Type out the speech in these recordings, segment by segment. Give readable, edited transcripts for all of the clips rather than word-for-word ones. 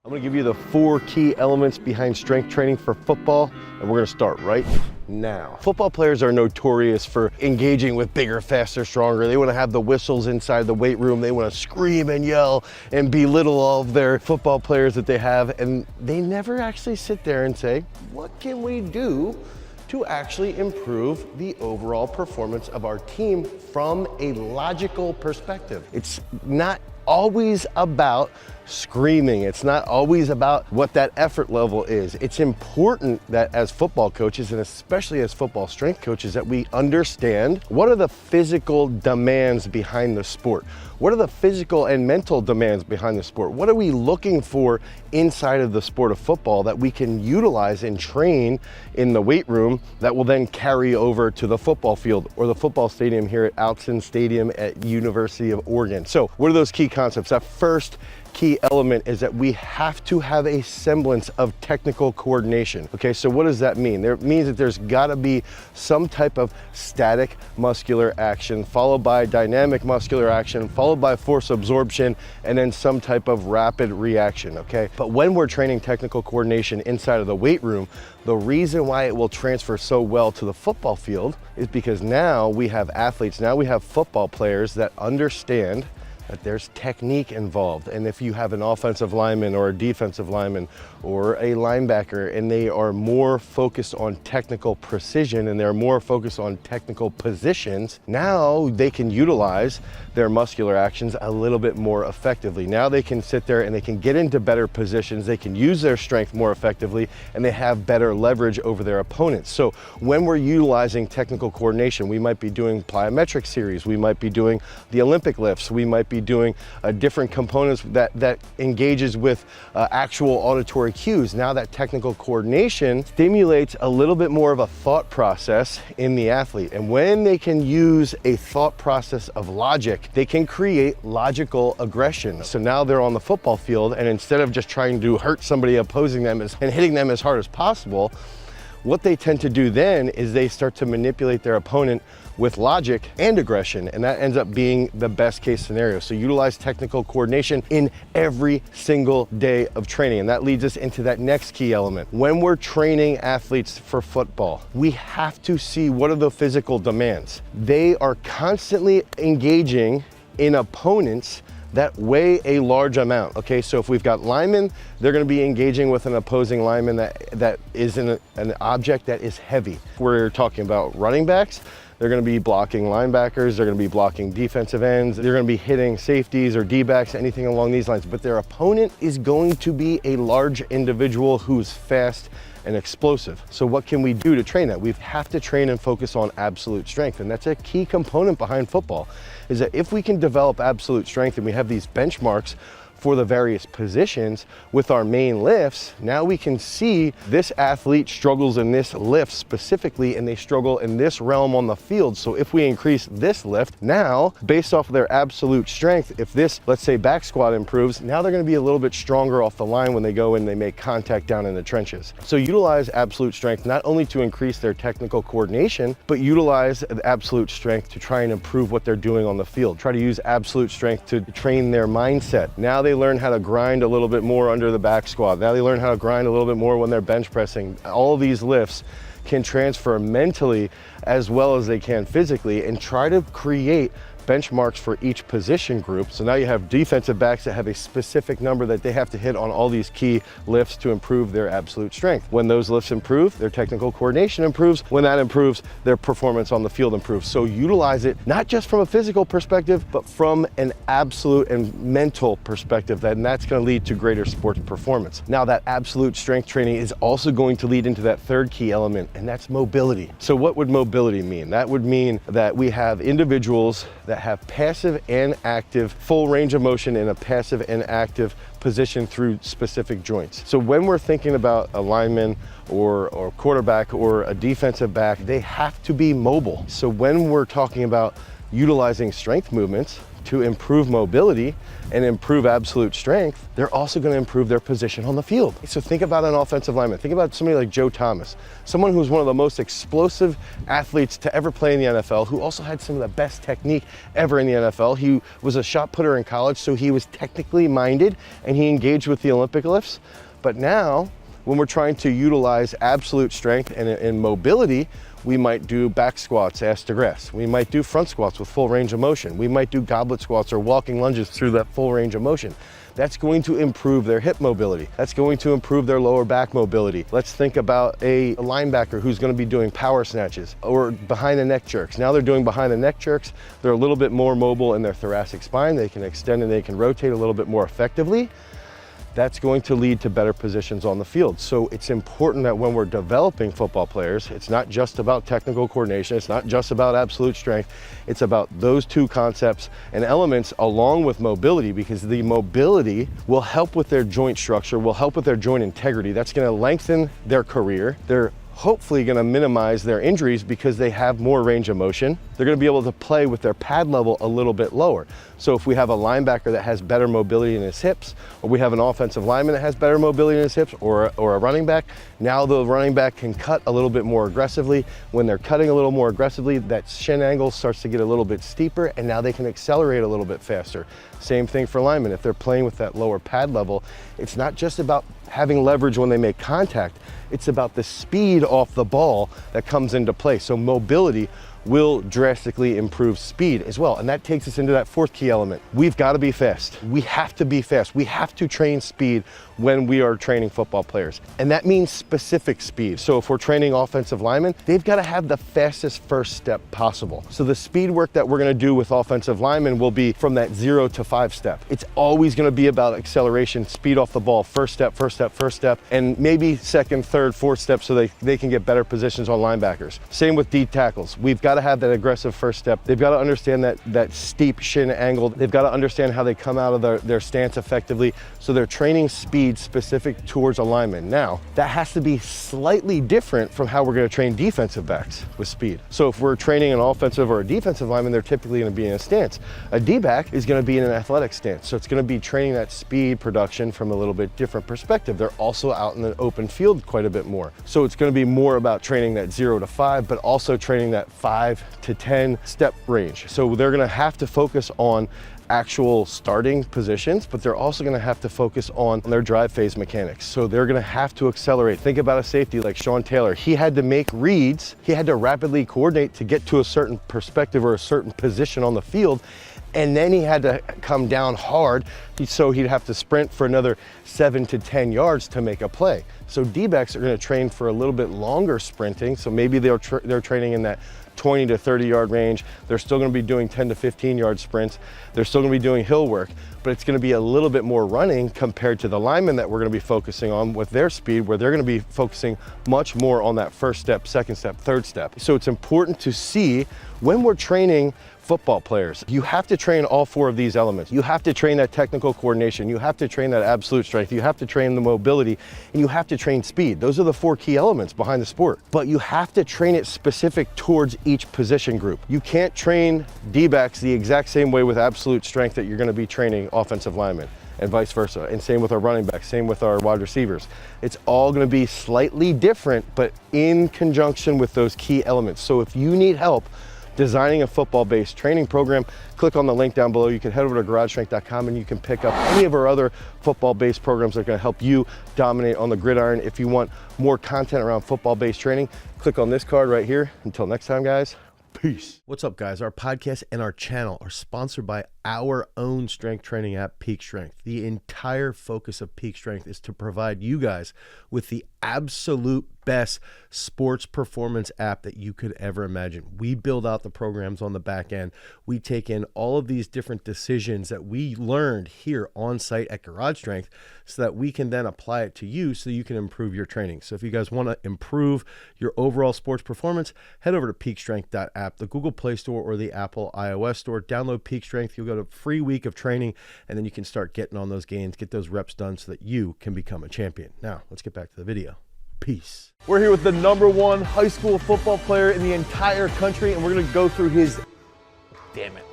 I'm gonna give you the 4 key elements behind strength training for football, and we're gonna start right now. Football players are notorious for engaging with bigger, faster, stronger. They wanna have the whistles inside the weight room. They wanna scream and yell and belittle all of their football players that they have, and they never actually sit there and say, what can we do to actually improve the overall performance of our team from a logical perspective? It's not always about screaming. It's not always about what that effort level is. It's important that as football coaches, and especially as football strength coaches, that we understand what are the physical demands behind the sport. What are the physical and mental demands behind the sport? What are we looking for inside of the sport of football that we can utilize and train in the weight room that will then carry over to the football field or the football stadium here at Outson Stadium at University of Oregon? So what are those key concepts? That first key element is that we have to have a semblance of technical coordination. Okay, so what does that mean? It means that there's gotta be some type of static muscular action, followed by dynamic muscular action, followed by force absorption, and then some type of rapid reaction, okay? But when we're training technical coordination inside of the weight room, the reason why it will transfer so well to the football field is because now we have athletes, now we have football players that understand that there's technique involved. And if you have an offensive lineman or a defensive lineman or a linebacker and they are more focused on technical precision and they're more focused on technical positions, now they can utilize their muscular actions a little bit more effectively. Now they can sit there and they can get into better positions, they can use their strength more effectively, and they have better leverage over their opponents. So when we're utilizing technical coordination, we might be doing plyometric series, we might be doing the Olympic lifts, we might be doing different components that engages with actual auditory cues. Now that technical coordination stimulates a little bit more of a thought process in the athlete. And when they can use a thought process of logic, they can create logical aggression. So now they're on the football field, and instead of just trying to hurt somebody opposing them and hitting them as hard as possible, what they tend to do then is they start to manipulate their opponent with logic and aggression, and that ends up being the best case scenario. So utilize technical coordination in every single day of training, and that leads us into that next key element. When we're training athletes for football, we have to see what are the physical demands. They are constantly engaging in opponents that weigh a large amount. Okay, so if we've got linemen, they're gonna be engaging with an opposing lineman that is in an object that is heavy. If we're talking about running backs, they're gonna be blocking linebackers, they're gonna be blocking defensive ends, they're gonna be hitting safeties or D-backs, anything along these lines. But their opponent is going to be a large individual who's fast and explosive. So what can we do to train that? We have to train and focus on absolute strength. And that's a key component behind football, is that if we can develop absolute strength and we have these benchmarks for the various positions with our main lifts, now we can see this athlete struggles in this lift specifically, and they struggle in this realm on the field. So if we increase this lift, now based off of their absolute strength, if this, let's say, back squat improves, now they're gonna be a little bit stronger off the line when they go and they make contact down in the trenches. So utilize absolute strength not only to increase their technical coordination, but utilize the absolute strength to try and improve what they're doing on the field. Try to use absolute strength to train their mindset. Now they learn how to grind a little bit more under the back squat. Now they learn how to grind a little bit more when they're bench pressing. All these lifts can transfer mentally as well as they can physically, and try to create benchmarks for each position group. So now you have defensive backs that have a specific number that they have to hit on all these key lifts to improve their absolute strength. When those lifts improve, their technical coordination improves. When that improves, their performance on the field improves. So utilize it not just from a physical perspective, but from an absolute and mental perspective, and that's going to lead to greater sports performance. Now that absolute strength training is also going to lead into that third key element, and that's mobility. So what would mobility mean? That would mean that we have individuals that have passive and active, full range of motion in a passive and active position through specific joints. So when we're thinking about a lineman or quarterback or a defensive back, they have to be mobile. So when we're talking about utilizing strength movements, to improve mobility and improve absolute strength, they're also going to improve their position on the field. So think about an offensive lineman. Think about somebody like Joe Thomas, someone who's one of the most explosive athletes to ever play in the NFL, who also had some of the best technique ever in the NFL. He was a shot putter in college, so he was technically minded and he engaged with the Olympic lifts. But now, when we're trying to utilize absolute strength and mobility, we might do back squats, ass to grass. We might do front squats with full range of motion. We might do goblet squats or walking lunges through that full range of motion. That's going to improve their hip mobility. That's going to improve their lower back mobility. Let's think about a linebacker who's going to be doing power snatches or behind the neck jerks. Now they're doing behind the neck jerks. They're a little bit more mobile in their thoracic spine. They can extend and they can rotate a little bit more effectively. That's going to lead to better positions on the field. So it's important that when we're developing football players, it's not just about technical coordination, it's not just about absolute strength, it's about those two concepts and elements along with mobility, because the mobility will help with their joint structure, will help with their joint integrity. That's gonna lengthen their career. They're hopefully going to minimize their injuries because they have more range of motion. They're going to be able to play with their pad level a little bit lower. So if we have a linebacker that has better mobility in his hips, or we have an offensive lineman that has better mobility in his hips, or a running back, now the running back can cut a little bit more aggressively. When they're cutting a little more aggressively, that shin angle starts to get a little bit steeper, and now they can accelerate a little bit faster. Same thing for linemen. If they're playing with that lower pad level, it's not just about having leverage when they make contact, it's about the speed off the ball that comes into play. So mobility will drastically improve speed as well. And that takes us into that fourth key element. We've got to be fast. We have to be fast. We have to train speed when we are training football players. And that means specific speed. So if we're training offensive linemen, they've got to have the fastest first step possible. So the speed work that we're going to do with offensive linemen will be from that 0 to 5 step. It's always going to be about acceleration, speed off the ball, first step, and maybe second, third, fourth step so they can get better positions on linebackers. Same with D tackles. We've got to have that aggressive first step. They've got to understand that steep shin angle. They've got to understand how they come out of their stance effectively. So they're training speed specific towards a lineman. Now, that has to be slightly different from how we're going to train defensive backs with speed. So if we're training an offensive or a defensive lineman, they're typically going to be in a stance. A D-back is going to be in an athletic stance. So it's going to be training that speed production from a little bit different perspective. They're also out in the open field quite a bit more. So it's going to be more about training that 0 to 5, but also training that 5 to 10 step range. So they're going to have to focus on actual starting positions, but they're also going to have to focus on their drive phase mechanics. So they're going to have to accelerate. Think about a safety like Sean Taylor. He had to make reads. He had to rapidly coordinate to get to a certain perspective or a certain position on the field. And then he had to come down hard, so he'd have to sprint for another 7 to 10 yards to make a play. So D-backs are going to train for a little bit longer sprinting. So maybe they're training in that 20 to 30 yard range. They're still going to be doing 10 to 15 yard sprints. They're still going to be doing hill work, but it's going to be a little bit more running compared to the linemen that we're going to be focusing on with their speed, where they're going to be focusing much more on that first step, second step, third step. So it's important to see when we're training football players, you have to train all 4 of these elements. You have to train that technical coordination, you have to train that absolute strength, you have to train the mobility, and you have to train speed. Those are the 4 key elements behind the sport. But you have to train it specific towards each position group. You can't train D-backs the exact same way with absolute strength that you're going to be training offensive linemen, and vice versa. And same with our running backs, same with our wide receivers. It's all going to be slightly different, but in conjunction with those key elements. So if you need help designing a football-based training program, click on the link down below. You can head over to garagestrength.com and you can pick up any of our other football-based programs that are going to help you dominate on the gridiron. If you want more content around football-based training, click on this card right here. Until next time, guys, peace. What's up, guys? Our podcast and our channel are sponsored by our own strength training app, Peak Strength. The entire focus of Peak Strength is to provide you guys with the absolute best sports performance app that you could ever imagine. We build out the programs on the back end. We take in all of these different decisions that we learned here on site at Garage Strength so that we can then apply it to you so you can improve your training. So if you guys want to improve your overall sports performance, head over to peakstrength.app, the Google Play Store or the Apple iOS Store. Download Peak Strength. You'll get a free week of training, and then you can start getting on those gains, get those reps done so that you can become a champion. Now, let's get back to the video. Peace. We're here with the #1 high school football player in the entire country, and we're going to go through his... Damn it.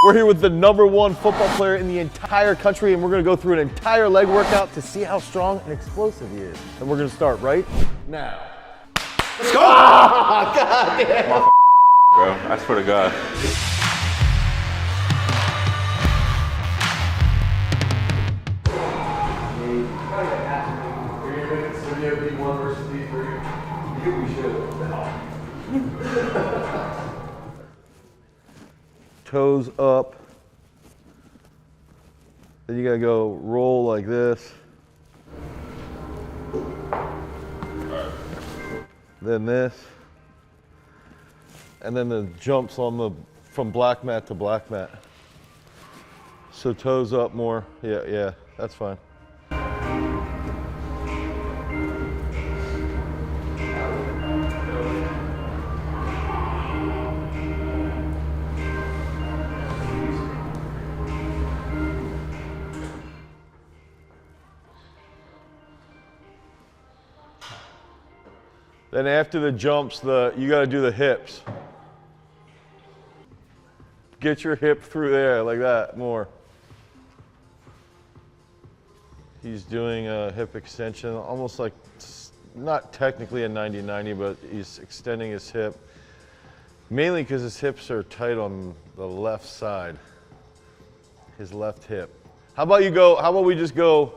We're here with the #1 football player in the entire country, and we're gonna go through an entire leg workout to see how strong and explosive he is. And we're gonna start right now. Let's go! Oh, God damn. Bro, I swear to God. Toes up. Then you gotta go roll like this. Then this. And then the jumps on the from black mat to black mat. So toes up more. Yeah, that's fine. Then after the jumps, you gotta do the hips. Get your hip through there like that more. He's doing a hip extension, almost like, not technically a 90-90, but he's extending his hip. Mainly because his hips are tight on the left side, his left hip. How about we just go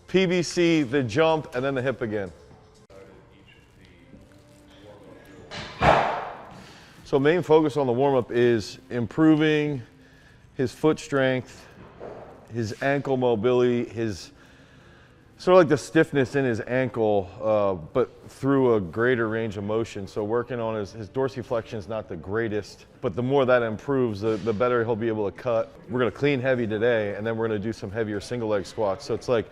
PVC, the jump, and then the hip again. So main focus on the warm-up is improving his foot strength, his ankle mobility, his sort of like the stiffness in his ankle, but through a greater range of motion. So working on his dorsiflexion is not the greatest, but the more that improves, the better he'll be able to cut. We're gonna clean heavy today, and then we're gonna do some heavier single leg squats. So it's like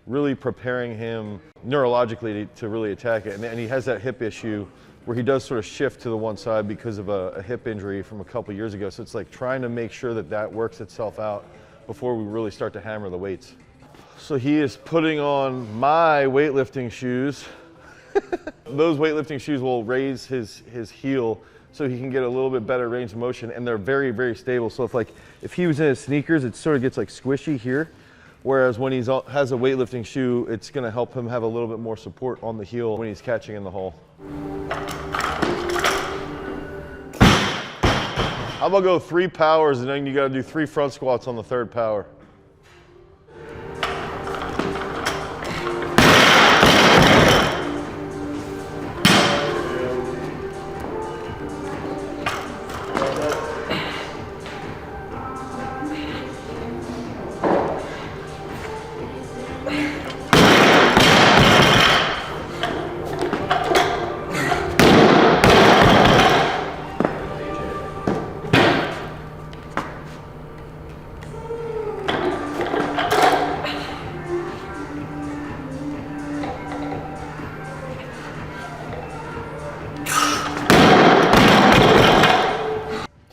really preparing him neurologically to really attack it. And he has that hip issue where he does sort of shift to the one side because of a hip injury from a couple years ago. So it's like trying to make sure that works itself out before we really start to hammer the weights. So he is putting on my weightlifting shoes. Those weightlifting shoes will raise his heel so he can get a little bit better range of motion, and they're very, very stable. So if he was in his sneakers, it sort of gets like squishy here. Whereas when he has a weightlifting shoe, it's gonna help him have a little bit more support on the heel when he's catching in the hole. How about go 3 powers, and then you gotta do 3 front squats on the 3rd power.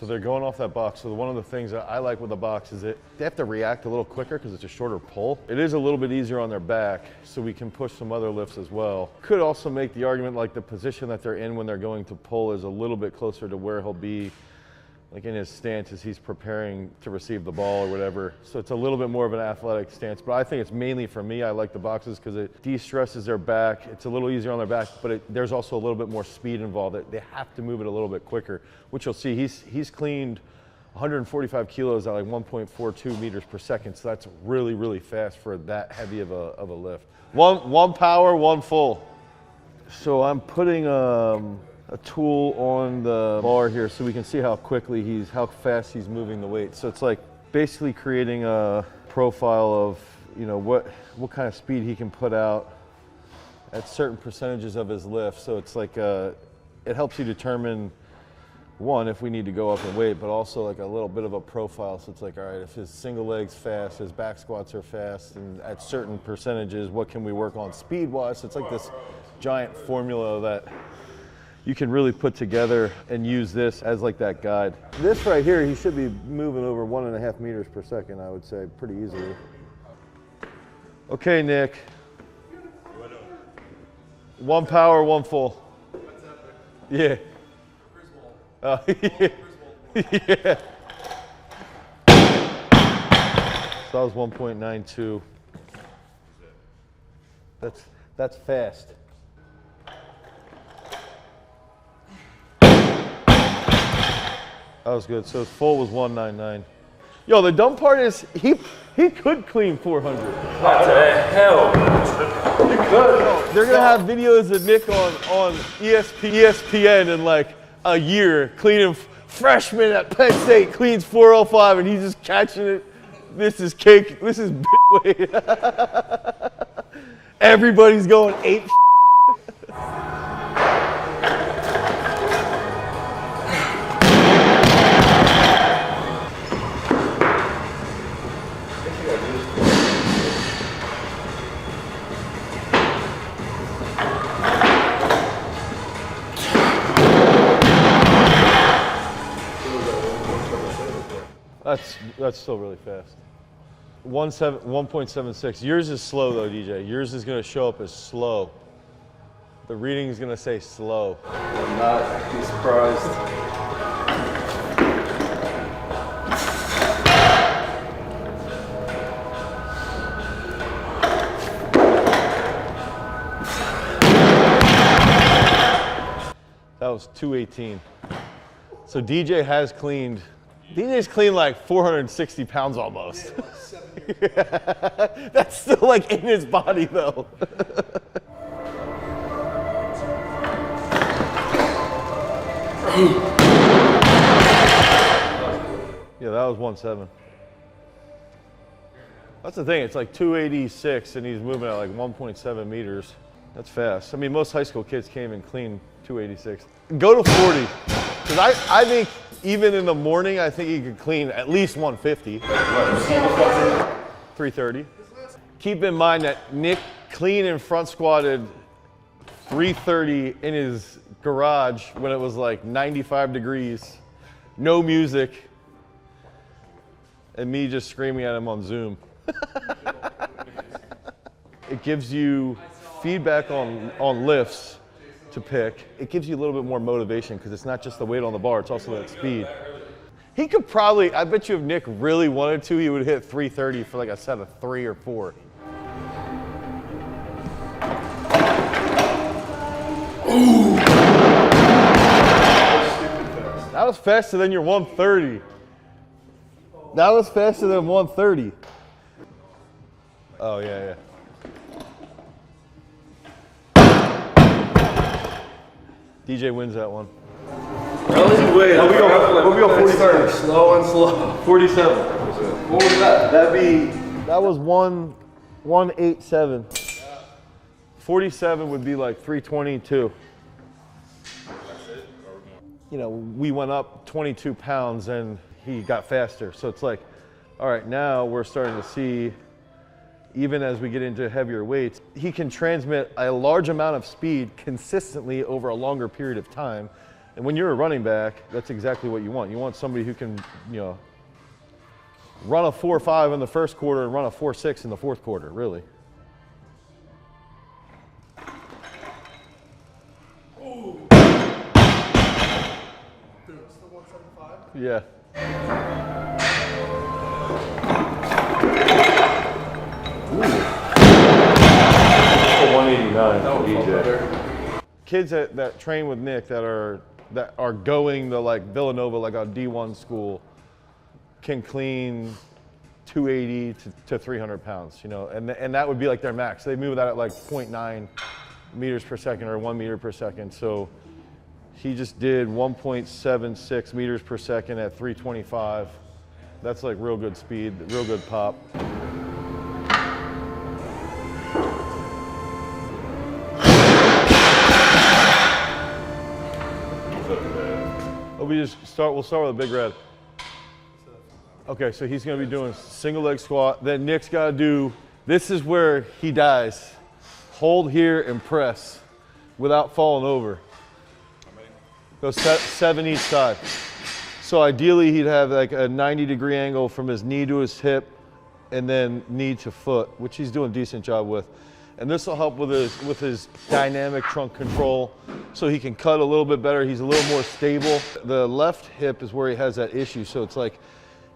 So they're going off that box. So one of the things that I like with the box is that they have to react a little quicker because it's a shorter pull. It is a little bit easier on their back, so we can push some other lifts as well. Could also make the argument like the position that they're in when they're going to pull is a little bit closer to where he'll be like in his stance as he's preparing to receive the ball or whatever. So it's a little bit more of an athletic stance, but I think it's mainly for me. I like the boxes because it de-stresses their back. It's a little easier on their back, but there's also a little bit more speed involved. They have to move it a little bit quicker, which you'll see. He's cleaned 145 kilos at like 1.42 meters per second. So that's really, really fast for that heavy of a lift. One power, 1 full. So I'm putting a tool on the bar here so we can see how fast he's moving the weight. So it's like basically creating a profile of, you know, what kind of speed he can put out at certain percentages of his lift. So it's like it helps you determine, one, if we need to go up in weight, but also like a little bit of a profile. So it's like, all right, if his single leg's fast, his back squats are fast, and at certain percentages, what can we work on speed-wise? So it's like this giant formula that you can really put together and use this as like that guide. This right here, he should be moving over 1.5 meters per second, I would say, pretty easily. Okay, Nick. 1 power, 1 full. Yeah. Oh, yeah. Yeah. So that was 1.92. That's fast. That was good. So his full was 199. Yo, the dumb part is he could clean 400. What the hell? He could. They're gonna have videos of Nick on ESPN in like a year cleaning. Freshman at Penn State cleans 405 and he's just catching it. This is cake. This is weight. Everybody's going 8. That's still really fast. 1.76. Yours is slow though, DJ. Yours is gonna show up as slow. The reading is gonna say slow. I'm not actually surprised. That was 218. So DJ's cleaned like 460 pounds almost. That's still like in his body though. Yeah, that was 1.7. That's the thing, it's like 286 and he's moving at like 1.7 meters. That's fast. I mean, most high school kids can't even clean 286. Go to 40, because I think even in the morning, I think he could clean at least 150. 330. Keep in mind that Nick clean and front squatted 330 in his garage when it was like 95 degrees, no music, and me just screaming at him on Zoom. It gives you feedback on lifts to pick. It gives you a little bit more motivation because it's not just the weight on the bar, it's also that speed. He could probably, I bet you if Nick really wanted to, he would hit 330 for like a set of 3 or 4. Ooh. That was faster than your 130. That was faster than 130. Oh, yeah. DJ wins that one. Really? Wait, What we go 47? Slow and slow. 47. What was that? That was 187. 47 would be like 322. You know, we went up 22 pounds and he got faster. So it's like, all right, now we're starting to see, even as we get into heavier weights, he can transmit a large amount of speed consistently over a longer period of time. And when you're a running back, that's exactly what you want. You want somebody who can, you know, run a 4.5 in the first quarter and run a 4.6 in the fourth quarter, really. Ooh. Dude, it's still 175? Yeah. Ooh. 189 for DJ. Kids that train with Nick that are going to like Villanova, like a D1 school, can clean 280 to 300 pounds, you know, and that would be like their max. They move that at like 0.9 meters per second or 1 meter per second. So he just did 1.76 meters per second at 325. That's like real good speed, real good pop. We'll start with a big red. Okay, so he's gonna be doing single leg squat. Then Nick's gotta do, this is where he dies. Hold here and press without falling over. Go 7 each side. So ideally he'd have like a 90-degree angle from his knee to his hip and then knee to foot, which he's doing a decent job with. And this will help with his dynamic trunk control so he can cut a little bit better. He's a little more stable. The left hip is where he has that issue. So it's like,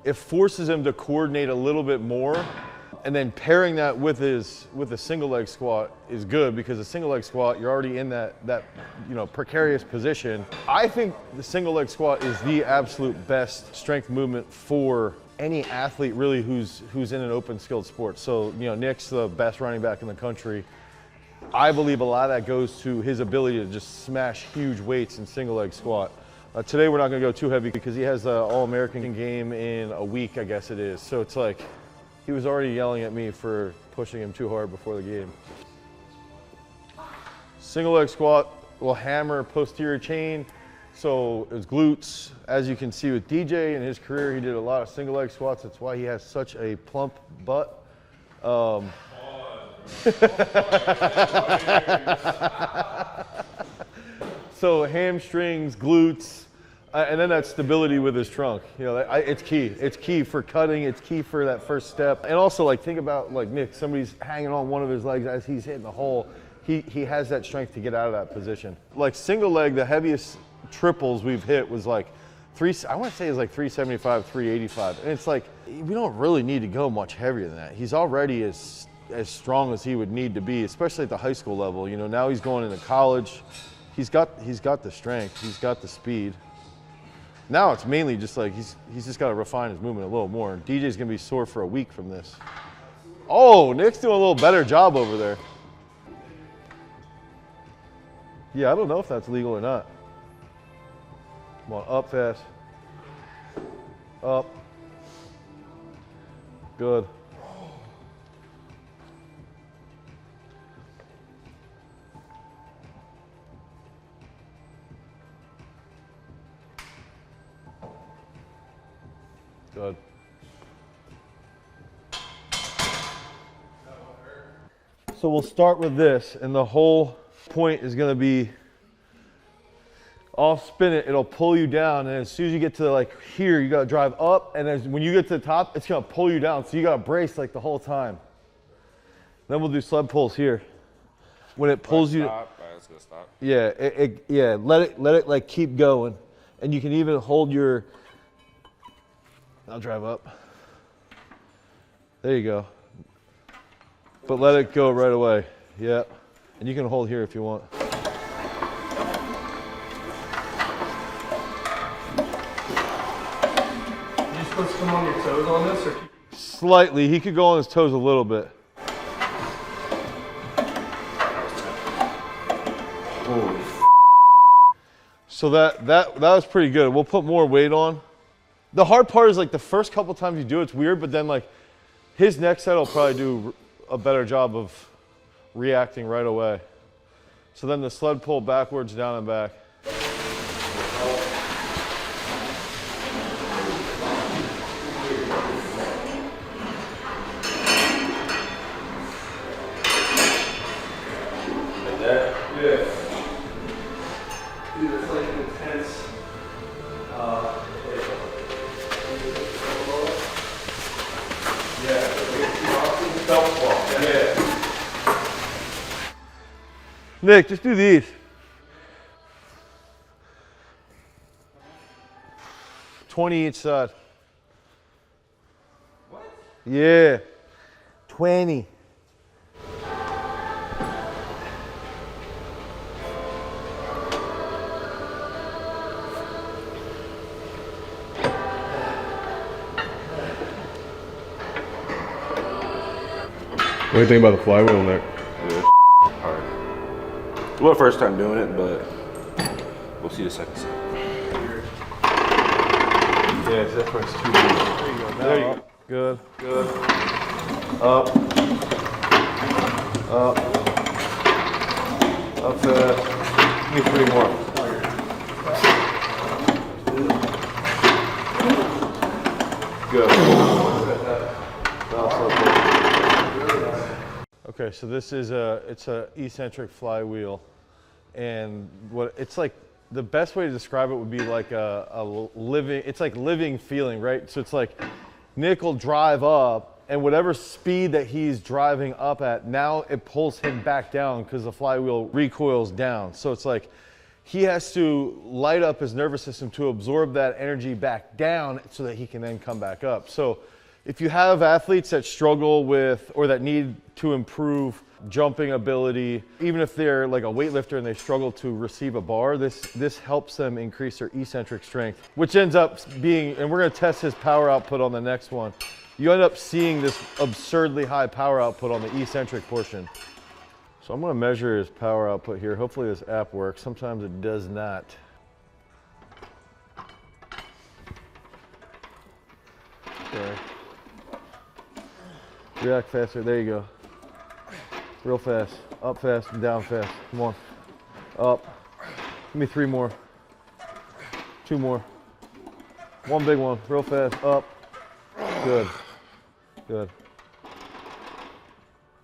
it forces him to coordinate a little bit more. And then pairing that with a single leg squat is good, because a single leg squat, you're already in that precarious position. I think the single leg squat is the absolute best strength movement for any athlete really who's in an open skilled sport. So, Nick's the best running back in the country. I believe a lot of that goes to his ability to just smash huge weights in single leg squat. Today we're not gonna go too heavy because he has the All-American game in a week, I guess it is. So it's like, he was already yelling at me for pushing him too hard before the game. Single leg squat will hammer posterior chain, so his glutes. As you can see with DJ in his career, he did a lot of single leg squats. That's why he has such a plump butt. So hamstrings, glutes, and then that stability with his trunk. It's key. It's key for cutting. It's key for that first step. And also, like, think about like Nick. Somebody's hanging on one of his legs as he's hitting the hole. He has that strength to get out of that position. Like single leg, the heaviest triples we've hit was like I want to say it's like 375, 385. And it's like, we don't really need to go much heavier than that. He's already as strong as he would need to be, especially at the high school level. Now he's going into college. He's got the strength. He's got the speed. Now it's mainly just like he's just got to refine his movement a little more. And DJ's gonna be sore for a week from this. Oh, Nick's doing a little better job over there. Yeah, I don't know if that's legal or not. Come on, up fast. Up. Good. Good. So we'll start with this, and the whole point is going to be, I'll spin it, it'll pull you down, and as soon as you get to like here, you got to drive up, and when you get to the top, it's going to pull you down, so you got to brace like the whole time. Then we'll do sled pulls here. When it pulls you, It's gonna stop. yeah, let it like keep going, and you can even hold your. I'll drive up. There you go. But let it go right away. Yeah. And you can hold here if you want. Are you supposed to come on your toes on this, or keep... Slightly. He could go on his toes a little bit. Holy. So that was pretty good. We'll put more weight on. The hard part is like the first couple times you do it's weird, but then like his next set will probably do a better job of reacting right away. So then the sled pull backwards, down and back. Dude, it's like an intense... Nick, just do these. $20 each side. What? Yeah. 20. What do you think about the flywheel, Nick? Yeah, hard. Well, first time doing it, but we'll see the second set. Yeah, it's definitely too deep. There you go. There you go. Good. Good. Up. Up. Up fast. Give me 3 more. Good. Okay, so this is it's a eccentric flywheel, and what it's like, the best way to describe it would be like a living, it's like living feeling, right? So it's like Nick will drive up, and whatever speed that he's driving up at, now it pulls him back down because the flywheel recoils down. So it's like he has to light up his nervous system to absorb that energy back down so that he can then come back up. So if you have athletes that struggle with or that need to improve jumping ability, even if they're like a weightlifter and they struggle to receive a bar, this helps them increase their eccentric strength, which ends up being, and we're gonna test his power output on the next one. You end up seeing this absurdly high power output on the eccentric portion. So I'm gonna measure his power output here. Hopefully this app works. Sometimes it does not. Okay. React faster, there you go. Real fast, up fast and down fast. Come on, up. Give me 3 more. 2 more. 1 big one, real fast, up. Good, good.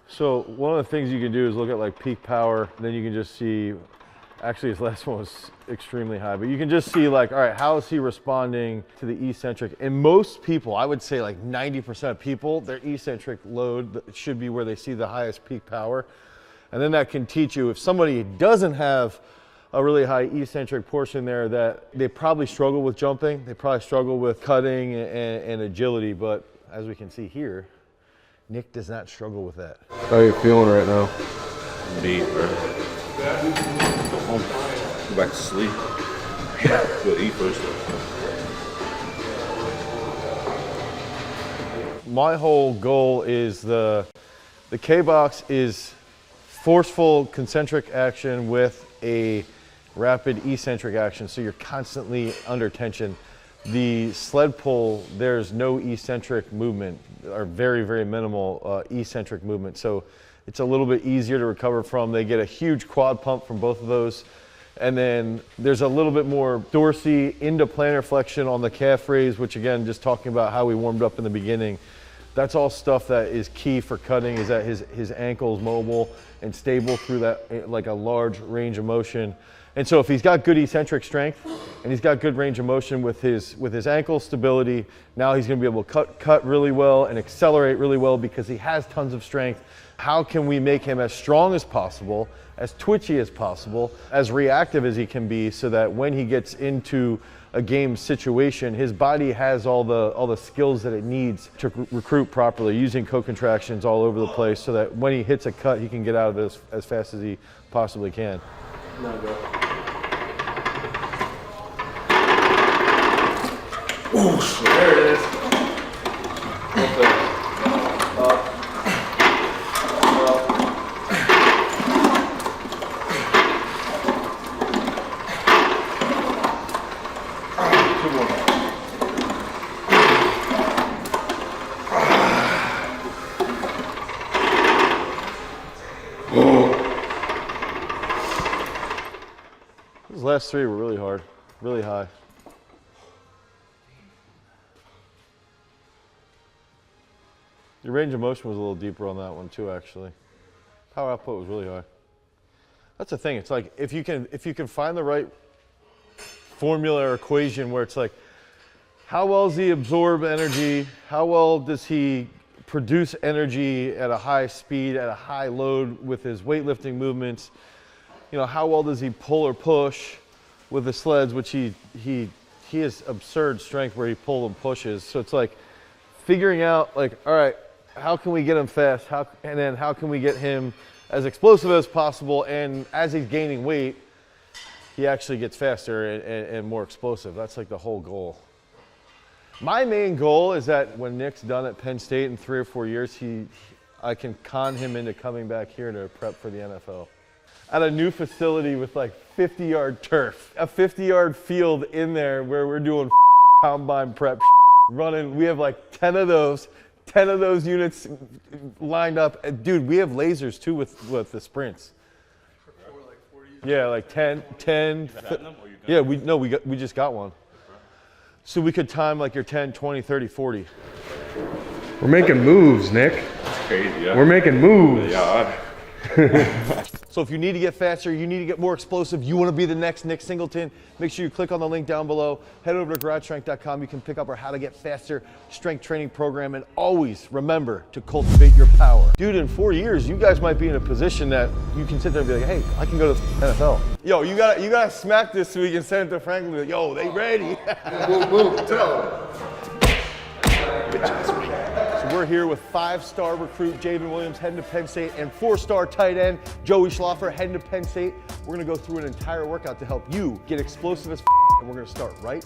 So one of the things you can do is look at like peak power, and then you can just see, actually his last one was extremely high, but you can just see like, all right, how is he responding to the eccentric? And most people, I would say like 90% of people, their eccentric load should be where they see the highest peak power. And then that can teach you, if somebody doesn't have a really high eccentric portion there, that they probably struggle with jumping, they probably struggle with cutting and agility, but as we can see here, Nick does not struggle with that. How are you feeling right now? Deep, bro. Go home. Go back to sleep. Go eat first. My whole goal is the K-box is forceful concentric action with a rapid eccentric action, so you're constantly under tension. The sled pull, there's no eccentric movement, or very, very minimal eccentric movement. So it's a little bit easier to recover from. They get a huge quad pump from both of those. And then there's a little bit more dorsi into plantar flexion on the calf raise, which again, just talking about how we warmed up in the beginning, that's all stuff that is key for cutting, is that his ankle is mobile and stable through that, like a large range of motion. And so if he's got good eccentric strength and he's got good range of motion with his ankle stability, now he's gonna be able to cut really well and accelerate really well because he has tons of strength. How can we make him as strong as possible, as twitchy as possible, as reactive as he can be, so that when he gets into a game situation, his body has all the skills that it needs to recruit properly, using co-contractions all over the place, so that when he hits a cut, he can get out of it as fast as he possibly can. No, go. Ooh, There it is. Those last 3 were really hard, really high. Your range of motion was a little deeper on that one too, actually. Power output was really high. That's the thing. It's like if you can find the right formula or equation where it's like, how well does he absorb energy? How well does he produce energy at a high speed, at a high load with his weightlifting movements? You know, how well does he pull or push with the sleds, which he has absurd strength where he pulls and pushes. So it's like figuring out like, all right, how can we get him fast? And then how can we get him as explosive as possible? And as he's gaining weight, he actually gets faster and more explosive. That's like the whole goal. My main goal is that when Nick's done at Penn State in 3 or 4 years, I can con him into coming back here to prep for the NFL. At a new facility with like 50-yard turf, a 50-yard field in there where we're doing combine prep running. We have like 10 of those units lined up. Dude, we have lasers too with the sprints. Yeah, like 10. Yeah, we just got one. So we could time like your 10, 20, 30, 40. We're making moves, Nick. That's crazy, yeah. We're making moves. Yeah. So if you need to get faster, you need to get more explosive, you want to be the next Nick Singleton, make sure you click on the link down below. Head over to garagestrength.com. You can pick up our How to Get Faster strength training program. And always remember to cultivate your power. Dude, in 4 years, you guys might be in a position that you can sit there and be like, hey, I can go to the NFL. Yo, you gotta smack this so we can send it to Franklin. Like, yo, they ready. So we're here with 5-star recruit Javen Williams heading to Penn State and 4-star tight end Joey Schlaffer heading to Penn State. We're gonna go through an entire workout to help you get explosive as and we're gonna start right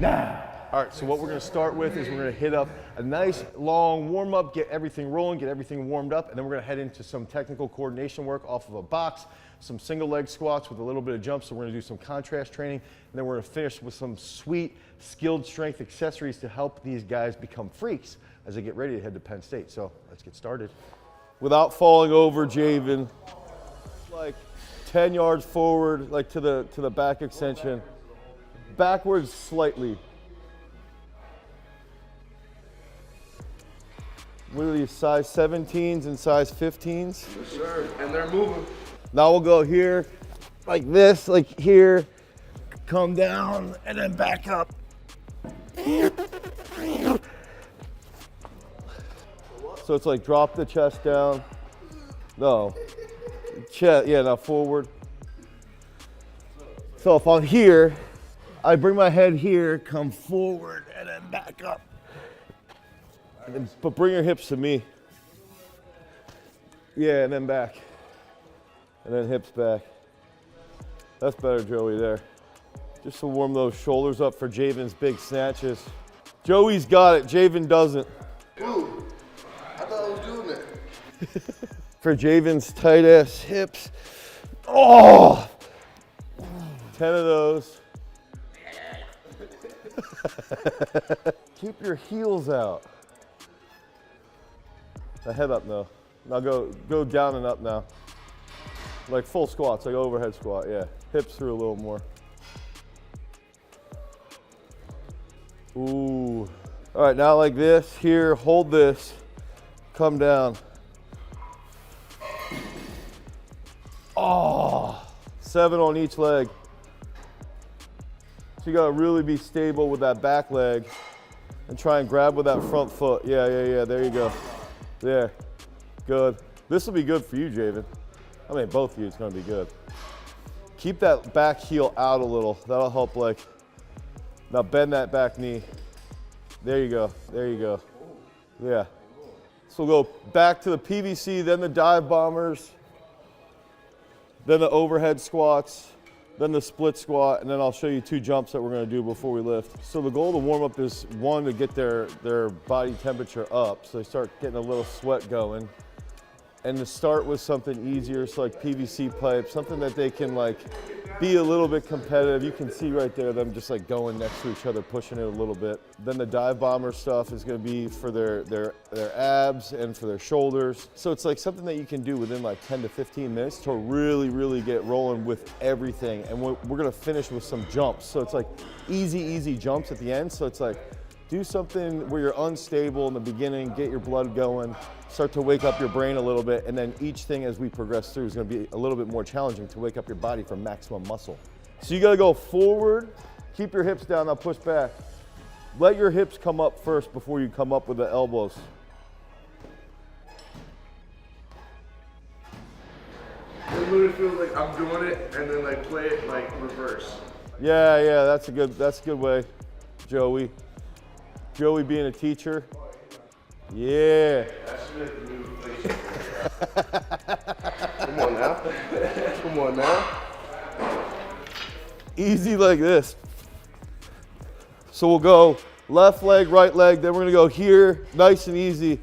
now. All right, so what we're gonna start with is we're gonna hit up a nice long warm up, get everything rolling, get everything warmed up, and then we're gonna head into some technical coordination work off of a box, some single leg squats with a little bit of jumps. So we're gonna do some contrast training, and then we're gonna finish with some sweet skilled strength accessories to help these guys become freaks as they get ready to head to Penn State. So let's get started. Without falling over, Javen, like 10 yards forward, like to the back extension, backwards slightly. What are these, size 17s and size 15s? Yes, sir. And they're moving. Now we'll go here, like this, like here, come down, and then back up. So it's like drop the chest down. No, chest, yeah, now forward. So if I'm here, I bring my head here, come forward, and then back up. But bring your hips to me. Yeah, and then back. And then hips back. That's better, Joey, there. Just to warm those shoulders up for Javen's big snatches. Joey's got it, Javen doesn't. Dude, I thought I was doing that. For Javen's tight ass hips. Oh! 10 of those. Keep your heels out. The head up now. Now go down and up now. Like full squats, like overhead squat, yeah. Hips through a little more. Ooh. All right, now like this, here, hold this, come down. Oh, 7 on each leg. So you gotta really be stable with that back leg and try and grab with that front foot. Yeah, there you go. There, good. This will be good for you, Javen. I mean, both of you, it's gonna be good. Keep that back heel out a little. That'll help, like, now bend that back knee. There you go, Yeah. So we'll go back to the PVC, then the dive bombers, then the overhead squats, then the split squat, and then I'll show you 2 jumps that we're gonna do before we lift. So the goal of the warm up is, 1, to get their body temperature up, so they start getting a little sweat going. And to start with something easier, so like PVC pipe, something that they can like be a little bit competitive. You can see right there them just like going next to each other, pushing it a little bit. Then the dive bomber stuff is gonna be for their abs and for their shoulders. So it's like something that you can do within like 10 to 15 minutes to really, really get rolling with everything. And we're gonna finish with some jumps. So it's like easy jumps at the end. So it's like, do something where you're unstable in the beginning, get your blood going, start to wake up your brain a little bit, and then each thing as we progress through is gonna be a little bit more challenging to wake up your body for maximum muscle. So you gotta go forward, keep your hips down, now push back. Let your hips come up first before you come up with the elbows. It literally feels like I'm doing it and then like play it like reverse. Yeah, that's a good way, Joey. Joey being a teacher. Yeah. Come on now. Come on now. Easy like this. So we'll go left leg, right leg, then we're gonna go here, nice and easy.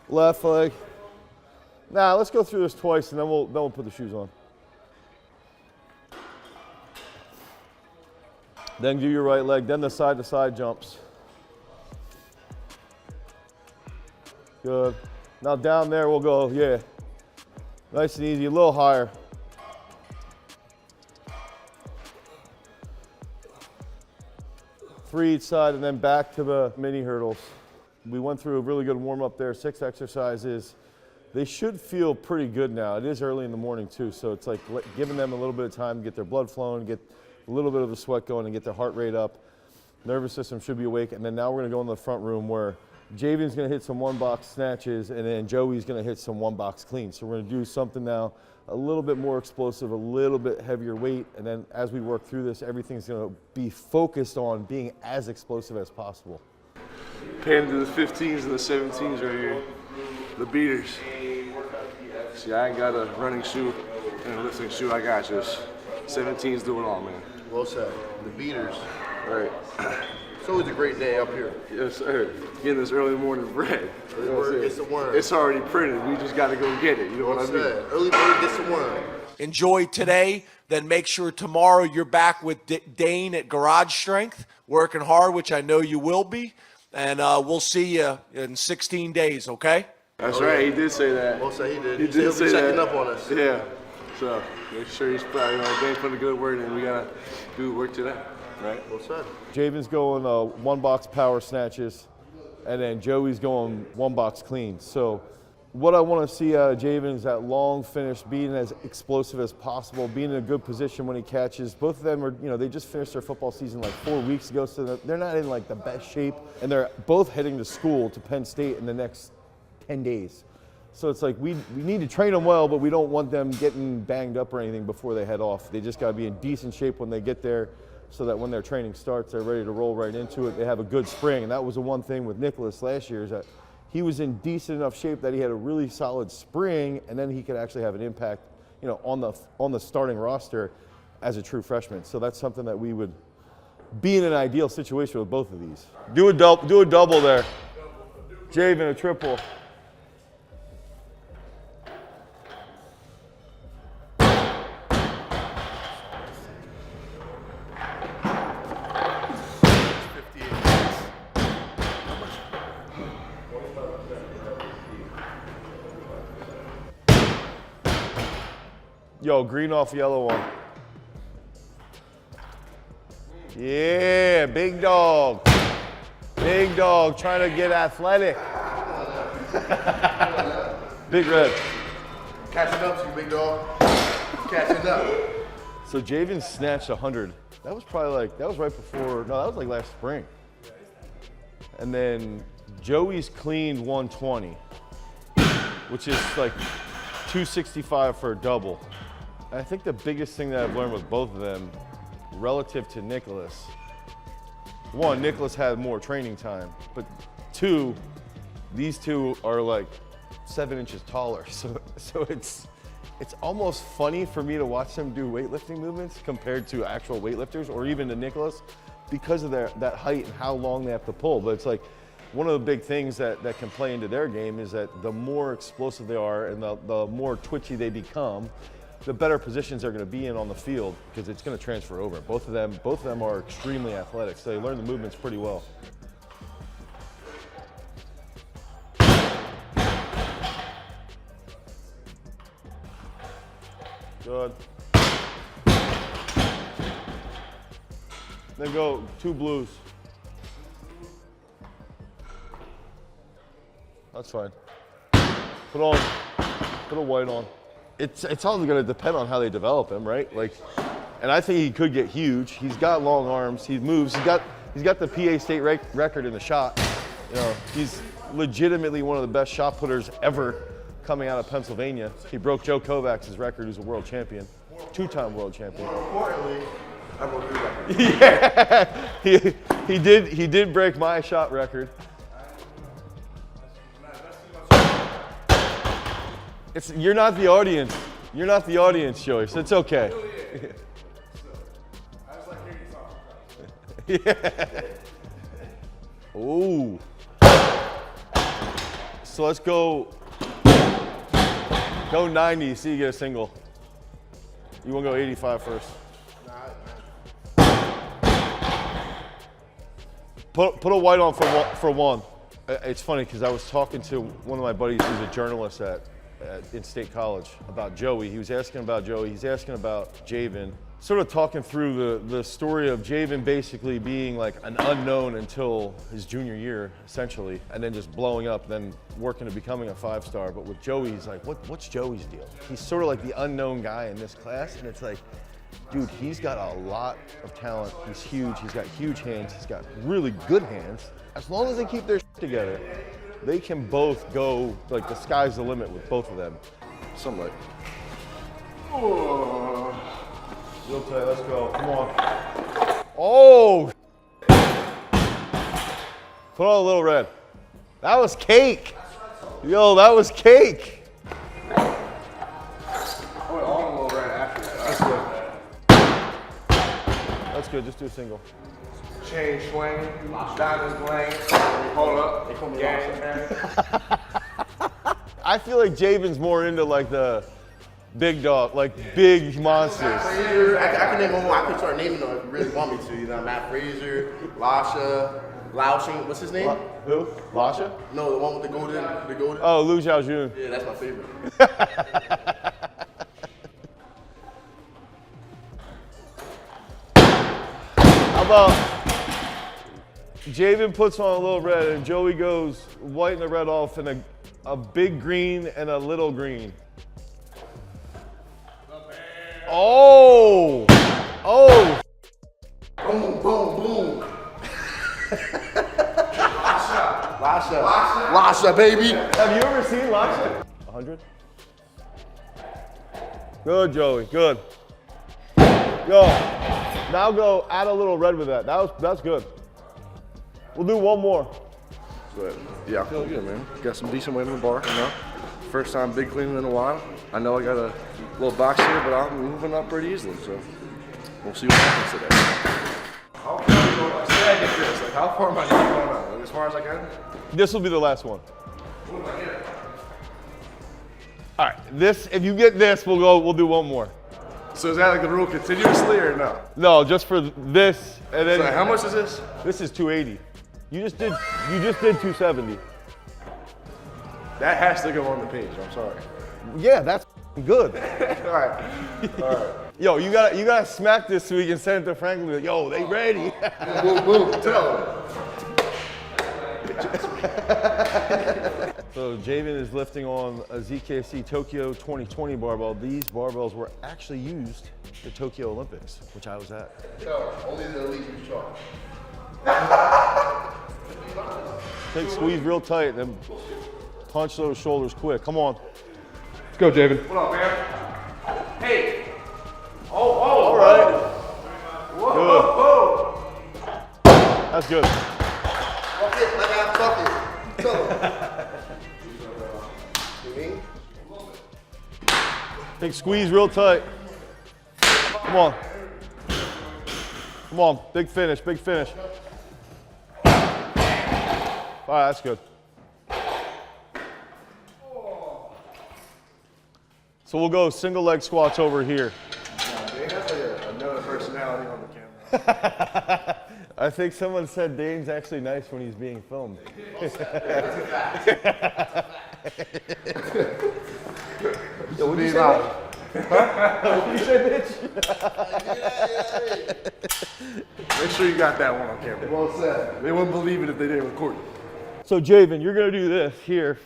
Left leg. Now let's go through this twice and then we'll put the shoes on. Then do your right leg, then the side to side jumps. Good. Now down there we'll go, yeah. Nice and easy, a little higher. Three each side and then back to the mini hurdles. We went through a really good warm up there, 6 exercises. They should feel pretty good now. It is early in the morning too, so it's like giving them a little bit of time to get their blood flowing, get a little bit of the sweat going, and get their heart rate up. Nervous system should be awake, and then now we're going to go in the front room where Javen's going to hit some one-box snatches, and then Joey's going to hit some one-box cleans. So we're going to do something now a little bit more explosive, a little bit heavier weight, and then as we work through this, everything's going to be focused on being as explosive as possible. Pan to the 15s and the 17s right here. The beaters. See, I ain't got a running shoe and a lifting shoe. I got just 17s doing all, man. Well said. The beaters. Right. It's always a great day up here. Yes, sir. Getting this early morning bread. Early bird gets the worm. It's already printed. We just got to go get it. You know what I mean? Early bird gets the worm. Enjoy today, then make sure tomorrow you're back with Dane at Garage Strength, working hard, which I know you will be, and we'll see you in 16 days, okay? That's right. He did say that. Well said, he did. He did say checking that. up on us. Yeah. So make sure he's probably, Dane put a good word in. We got to do work today. Right? Well said. Javen's going one-box power snatches, and then Joey's going one-box cleans. So what I want to see out of Javen is that long finish, being as explosive as possible, being in a good position when he catches. Both of them are, they just finished their football season like 4 weeks ago, so they're not in like the best shape, and they're both heading to school to Penn State in the next 10 days. So it's like we need to train them well, but we don't want them getting banged up or anything before they head off. They just got to be in decent shape when they get there, so that when their training starts, they're ready to roll right into it. They have a good spring, and that was the one thing with Nicholas last year, is that he was in decent enough shape that he had a really solid spring, and then he could actually have an impact, on the starting roster as a true freshman. So that's something that we would be in an ideal situation with both of these. Do a double there. Javen, a triple. Yo, green off yellow one. Yeah, big dog. Big dog trying to get athletic. Big red. Catching up, you big dog. Catching up. So Javen snatched 100. That was probably that was right before, no, that was like last spring. And then Joey's cleaned 120, which is like 265 for a double. I think the biggest thing that I've learned with both of them relative to Nicholas, one, Nicholas had more training time, but two, these two are like 7 inches taller. So it's almost funny for me to watch them do weightlifting movements compared to actual weightlifters or even to Nicholas because of that height and how long they have to pull. But it's like one of the big things that can play into their game is that the more explosive they are and the more twitchy they become, the better positions they're going to be in on the field because it's going to transfer over. Both of them are extremely athletic, so they learn the movements pretty well. Good. Then go 2 blues. That's fine. Put a white on. It's all going to depend on how they develop him, right? And I think he could get huge. He's got long arms. He moves. He's got the PA state record in the shot. He's legitimately one of the best shot putters ever coming out of Pennsylvania. He broke Joe Kovacs' record, who's a world champion, 2-time world champion. Importantly, I'm a good record. Yeah, he did break my shot record. You're not the audience. You're not the audience, Joyce. It's okay. I just like hearing you talk. Yeah. Ooh. So let's go 90, see you get a single. You want to go 85 first? Put a white on for one. It's funny because I was talking to one of my buddies who's a journalist at in State College about Joey. He was asking about Joey. He's asking about Javen. Sort of talking through the story of Javen basically being like an unknown until his junior year, essentially, and then just blowing up, then working to becoming a 5-star. But with Joey, he's like, what's Joey's deal? He's sort of like the unknown guy in this class, and it's like, dude, he's got a lot of talent. He's huge. He's got huge hands. He's got really good hands. As long as they keep their shit together, they can both go, like the sky's the limit with both of them. Something like. Real tight, let's go, come on. Oh! Put on a little red. That was cake. Yo, that was cake. I went on a little right after that. That's good, just do a single. Chain swing, diamond blank, hold up, gang, man. I feel like Javen's more into like the big dog, like big monsters. Frazier, I can name one more. I can start naming them if you really want me to. You know, Matt Frazier, Lasha, Laoxing. What's his name? Who? Lasha? No, the one with the golden. Oh, Lu Xiaojun. Yeah, that's my favorite. How about Javen puts on a little red and Joey goes white and the red off in a big green and a little green. Oh! Oh! Boom, boom, boom. Lasha, baby. Have you ever seen Lasha? 100? Good, Joey, good. Go. Now go add a little red with that. That's good. We'll do one more. But yeah, I feel good, man. Got some decent weight on the bar, you know. First time big cleaning in a while. I know I got a little box here, but I'm moving up pretty easily, so we'll see what happens today. How far am I going? Say I get this. Like, how far am I going up? Like, as far as I can? This will be the last one. All right, this, if you get this, we'll do one more. So is that like the rule continuously or no? No, just for this, and then. So how much is this? This is 280. You just did 270. That has to go on the page, I'm sorry. Yeah, that's good. All right. Yo, you gotta smack this so we can send it to Franklin. Like, yo, they ready. Boom, boom. Tell him. So Javen is lifting on a ZKC Tokyo 2020 barbell. These barbells were actually used at the Tokyo Olympics, which I was at. Only the elite use chalk. Take squeeze real tight, then punch those shoulders quick. Come on. Let's go, Javen. What up, man? Hey. All right. Whoa. That's good. Fuck it, like I fuck it. Tell him. You mean? Take squeeze real tight. Come on. Come on. Big finish, big finish. All right, that's good. So we'll go single leg squats over here. Dane has like another personality on the camera. I think someone said Dane's actually nice when he's being filmed. Yo, what do you say? What you say, bitch? Make sure you got that one on camera. Well said. They wouldn't believe it if they didn't record it. So Javen, you're gonna do this here.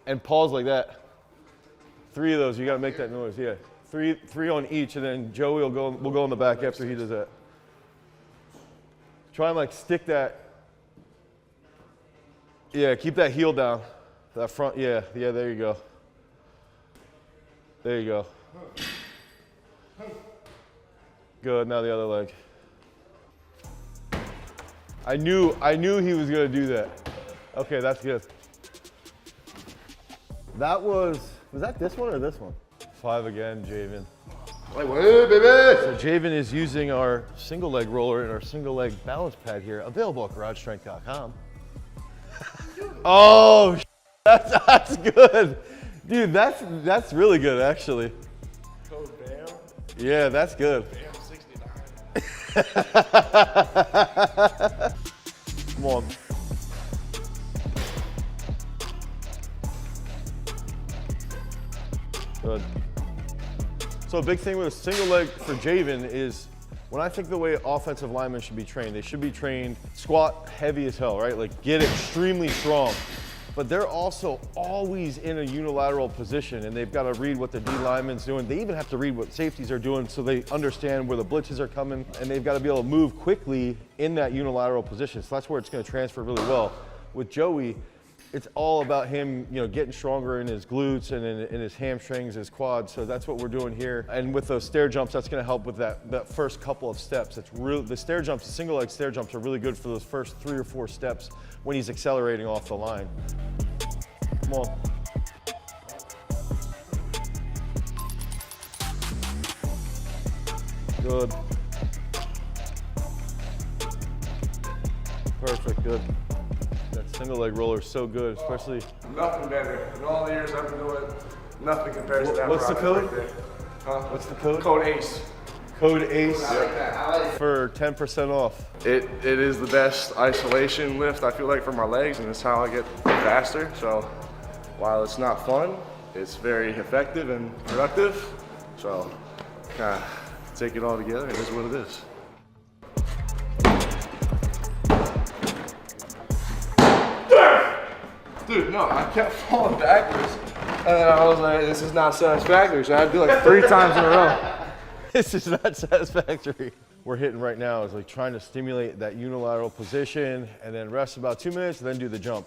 And pause like that. 3 of those, you gotta make that noise, yeah. Three on each, and then Joey we'll go in the back after he does that. Try and like stick that. Yeah, keep that heel down. That front, yeah, there you go. There you go. Good, now the other leg. I knew he was gonna do that. Okay, that's good. That was that this one or this one? 5 again, Javen. Like, hey, baby. So Javen is using our single leg roller and our single leg balance pad here, available at garagestrength.com. Oh, that's good. Dude, that's really good actually. Code BAM. Yeah, that's good. BAM 69. Come on. Good. So a big thing with a single leg for Javen is when I think the way offensive linemen should be trained, they should be trained squat heavy as hell, right? Like get extremely strong. But they're also always in a unilateral position and they've got to read what the D lineman's doing. They even have to read what safeties are doing so they understand where the blitzes are coming, and they've got to be able to move quickly in that unilateral position. So that's where it's going to transfer really well. With Joey, it's all about him, you know, getting stronger in his glutes and in his hamstrings, his quads. So that's what we're doing here. And with those stair jumps, that's going to help with that first couple of steps. It's real. The stair jumps, the single leg stair jumps are really good for those first 3 or 4 steps when he's accelerating off the line. Come on. Good. Perfect, good. That single leg roller is so good, especially. Nothing better. In all the years I've been doing it, nothing compares to that. What's the code? Right there. Huh? What's the code? Code ACE. Code ACE for 10% off. It is the best isolation lift I feel like for my legs, and it's how I get faster. So while it's not fun, it's very effective and productive. So kind of take it all together, it is what it is. Dude, no, I kept falling backwards, and then I was like, this is not satisfactory, so I had to do like 3 times in a row. This is not satisfactory. We're hitting right now is like trying to stimulate that unilateral position and then rest about 2 minutes and then do the jump.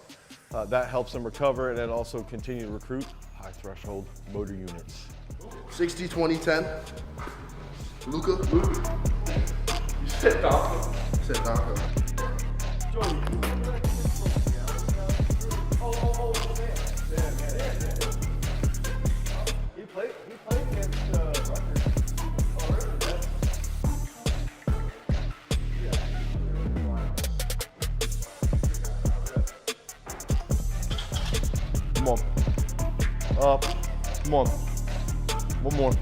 That helps them recover and then also continue to recruit high threshold motor units. 60, 20, 10. Luca. You said Donko. Said Donko. He played against Rutgers. Come on. Up. Come on. One more.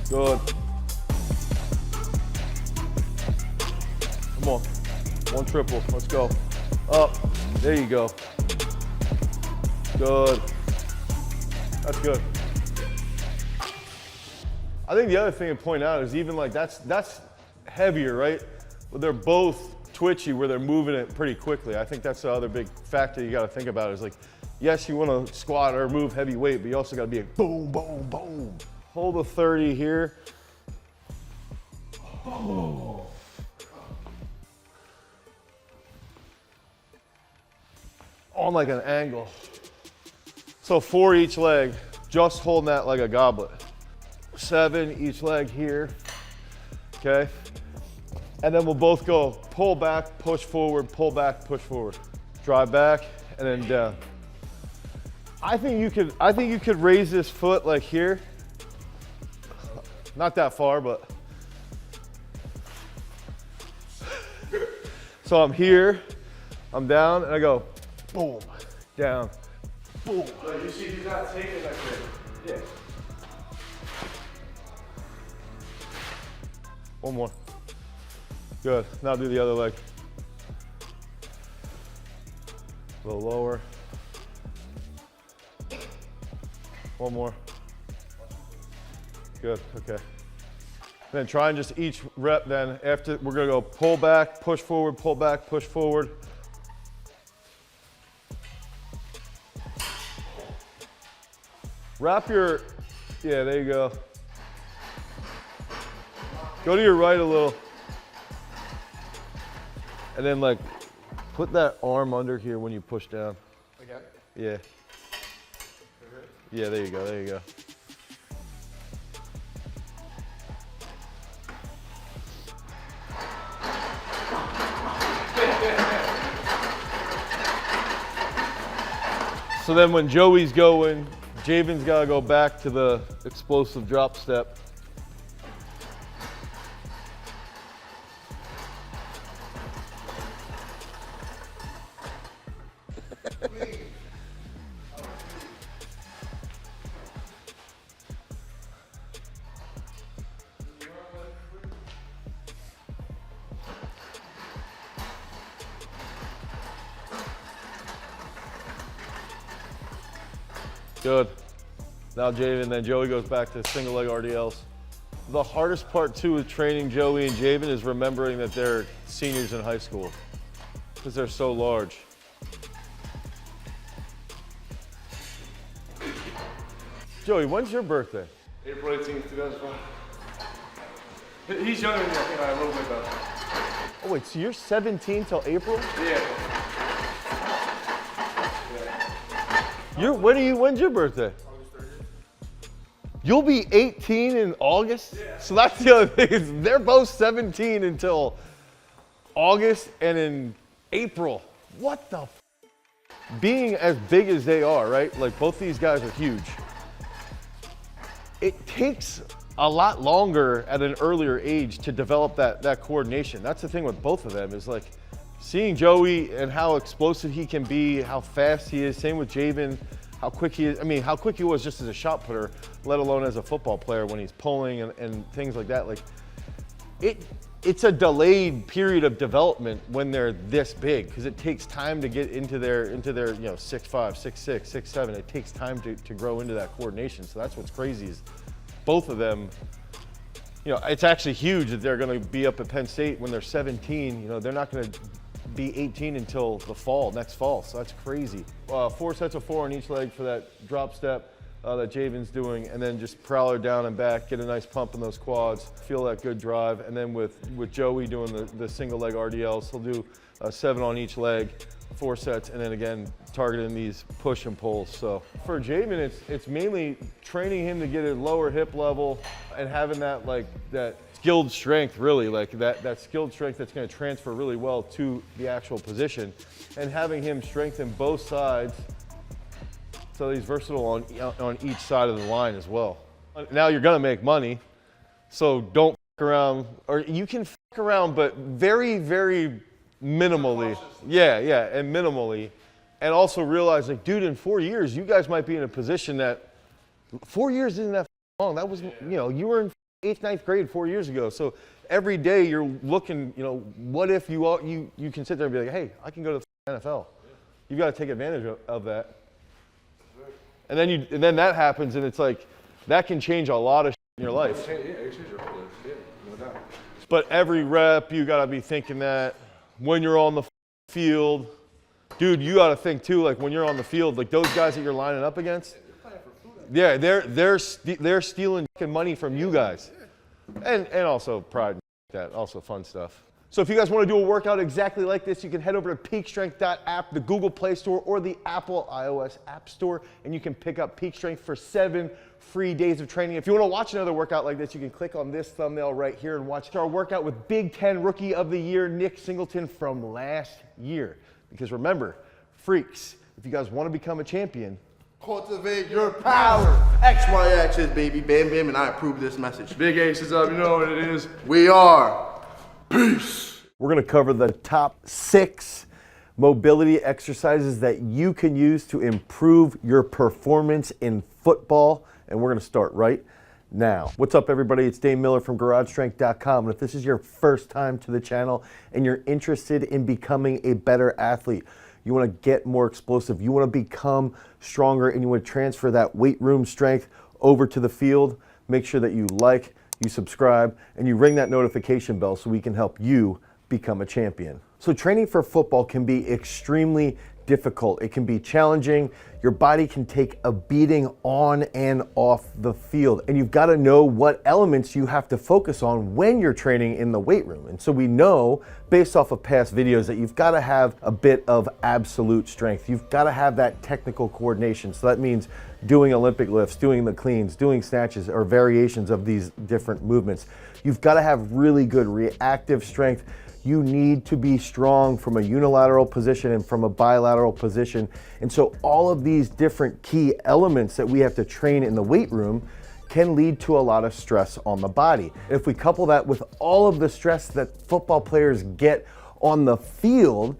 Good. Come on. 1 triple. Let's go. Up. There you go. Good. That's good. I think the other thing to point out is even like that's heavier, right? But they're both twitchy where they're moving it pretty quickly. I think that's the other big factor you got to think about is like, yes, you want to squat or move heavy weight, but you also got to be a boom, boom, boom. Hold the 30 here. Oh. On like an angle. So 4 each leg, just holding that like a goblet. 7 each leg here, okay? And then we'll both go pull back, push forward, pull back, push forward. Drive back and then down. I think you could raise this foot like here. Not that far, but. So I'm here, I'm down, and I go boom, down, boom. So you see he's not taking that good. Yeah. One more. Good. Now do the other leg. A little lower. One more. Good. Okay. Then try and just each rep then after we're gonna go pull back, push forward, pull back, push forward. Wrap your, yeah, there you go. Go to your right a little. And then like, put that arm under here when you push down. Okay. Yeah. Yeah, there you go, there you go. So then when Joey's going, Javen's gotta go back to the explosive drop step. Good. Now Javen, then Joey goes back to single leg RDLs. The hardest part too with training Joey and Javen is remembering that they're seniors in high school because they're so large. Joey, when's your birthday? April 18th, 2005. He's younger than me, I think, a little bit though. Oh wait, so you're 17 till April? Yeah. When's your birthday? You'll be 18 in August? Yeah. So that's the other thing, is they're both 17 until August and in April. What the f? Being as big as they are, right? Like both these guys are huge. It takes a lot longer at an earlier age to develop that coordination. That's the thing with both of them, is like seeing Joey and how explosive he can be, how fast he is. Same with Javen, how quick he is. I mean, how quick he was just as a shot putter, let alone as a football player when he's pulling and things like that. Like it's a delayed period of development when they're this big, because it takes time to get into their 6'5", 6'6", 6'7". It takes time to grow into that coordination. So that's what's crazy, is both of them, it's actually huge that they're going to be up at Penn State when they're 17. They're not going to be 18 until the next fall. So that's crazy. 4 sets of 4 on each leg for that drop step that Javen's doing, and then just prowler down and back, get a nice pump in those quads, feel that good drive. And then with Joey doing the single leg RDLs, he'll do 7 on each leg, 4 sets, and then again targeting these push and pulls. So for Javen, it's mainly training him to get a lower hip level and having that skilled strength, really, like that skilled strength that's going to transfer really well to the actual position, and having him strengthen both sides so he's versatile on each side of the line as well. Now you're going to make money, so don't f around, or you can f around, but very, very minimally. Yeah, and minimally. And also realize, like, dude, in 4 years, you guys might be in a position that 4 years isn't that long. That was, you were in 8th, 9th grade 4 years ago. So every day you're looking, what if you can sit there and be like, hey, I can go to the NFL. You've got to take advantage of that. And then that happens, and it's like, that can change a lot of in your life. Yeah, it changes your whole life. Yeah, no doubt. But every rep, you got to be thinking that when you're on the field. Dude, you got to think too, like when you're on the field, like those guys that you're lining up against, yeah, they're stealing money from you guys. And also pride and that, also fun stuff. So if you guys want to do a workout exactly like this, you can head over to peakstrength.app, the Google Play Store, or the Apple iOS App Store, and you can pick up Peak Strength for 7 free days of training. If you want to watch another workout like this, you can click on this thumbnail right here and watch our workout with Big Ten Rookie of the Year, Nick Singleton, from last year. Because remember, freaks, if you guys want to become a champion, cultivate your power. XYXs, baby. Bam, bam, and I approve this message. Big aces up, you know what it is. We are peace. We're going to cover the top 6 mobility exercises that you can use to improve your performance in football. And we're going to start right now. What's up, everybody? It's Dane Miller from GarageStrength.com. And if this is your first time to the channel and you're interested in becoming a better athlete, you want to get more explosive, you want to become stronger, and you want to transfer that weight room strength over to the field, make sure that you like, you subscribe, and you ring that notification bell so we can help you become a champion. So training for football can be extremely difficult. It can be challenging. Your body can take a beating on and off the field. And you've got to know what elements you have to focus on when you're training in the weight room. And so we know, based off of past videos, that you've got to have a bit of absolute strength. You've got to have that technical coordination. So that means doing Olympic lifts, doing the cleans, doing snatches, or variations of these different movements. You've got to have really good reactive strength. You need to be strong from a unilateral position and from a bilateral position. And so all of these different key elements that we have to train in the weight room can lead to a lot of stress on the body. If we couple that with all of the stress that football players get on the field,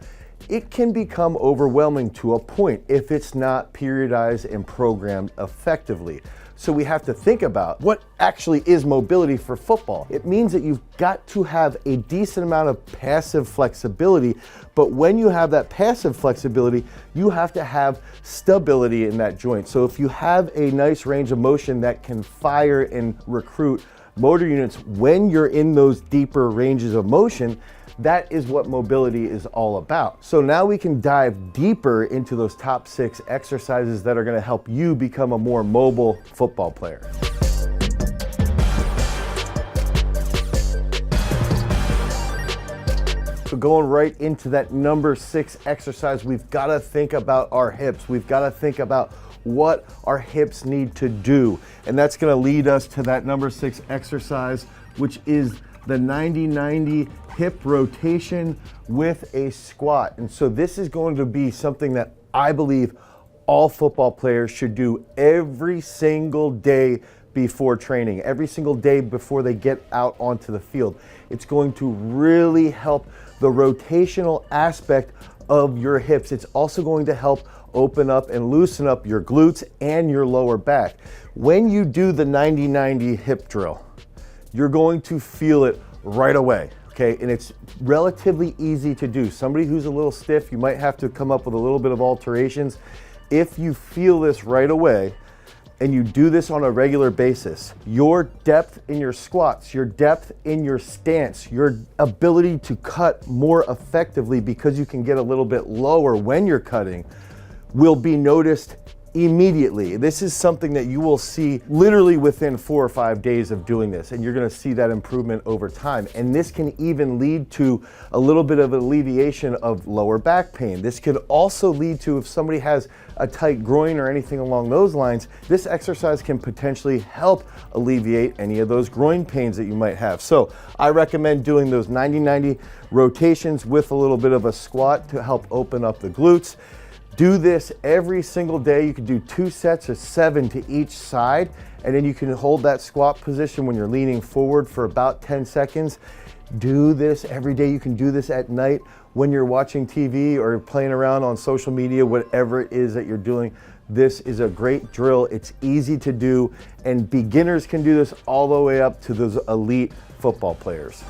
it can become overwhelming to a point if it's not periodized and programmed effectively. So we have to think about what actually is mobility for football. It means that you've got to have a decent amount of passive flexibility, but when you have that passive flexibility, you have to have stability in that joint. So if you have a nice range of motion that can fire and recruit motor units when you're in those deeper ranges of motion, that is what mobility is all about. So now we can dive deeper into those top 6 exercises that are going to help you become a more mobile football player. So going right into that number 6 exercise, we've got to think about our hips. We've got to think about what our hips need to do. And that's going to lead us to that number 6 exercise, which is the 90-90 hip rotation with a squat. And so this is going to be something that I believe all football players should do every single day before training, every single day before they get out onto the field. It's going to really help the rotational aspect of your hips. It's also going to help open up and loosen up your glutes and your lower back. When you do the 90-90 hip drill, you're going to feel it right away, okay? And it's relatively easy to do. Somebody who's a little stiff, you might have to come up with a little bit of alterations. If you feel this right away and you do this on a regular basis, your depth in your squats, your depth in your stance, your ability to cut more effectively because you can get a little bit lower when you're cutting will be noticed immediately. This is something that you will see literally within 4 or 5 days of doing this, and you're going to see that improvement over time. And this can even lead to a little bit of alleviation of lower back pain. This could also lead to, if somebody has a tight groin or anything along those lines, this exercise can potentially help alleviate any of those groin pains that you might have. So I recommend doing those 90-90 rotations with a little bit of a squat to help open up the glutes. Do this every single day. You can do 2 sets of 7 to each side, and then you can hold that squat position when you're leaning forward for about 10 seconds. Do this every day. You can do this at night when you're watching TV or playing around on social media, whatever it is that you're doing. This is a great drill. It's easy to do, and beginners can do this all the way up to those elite football players.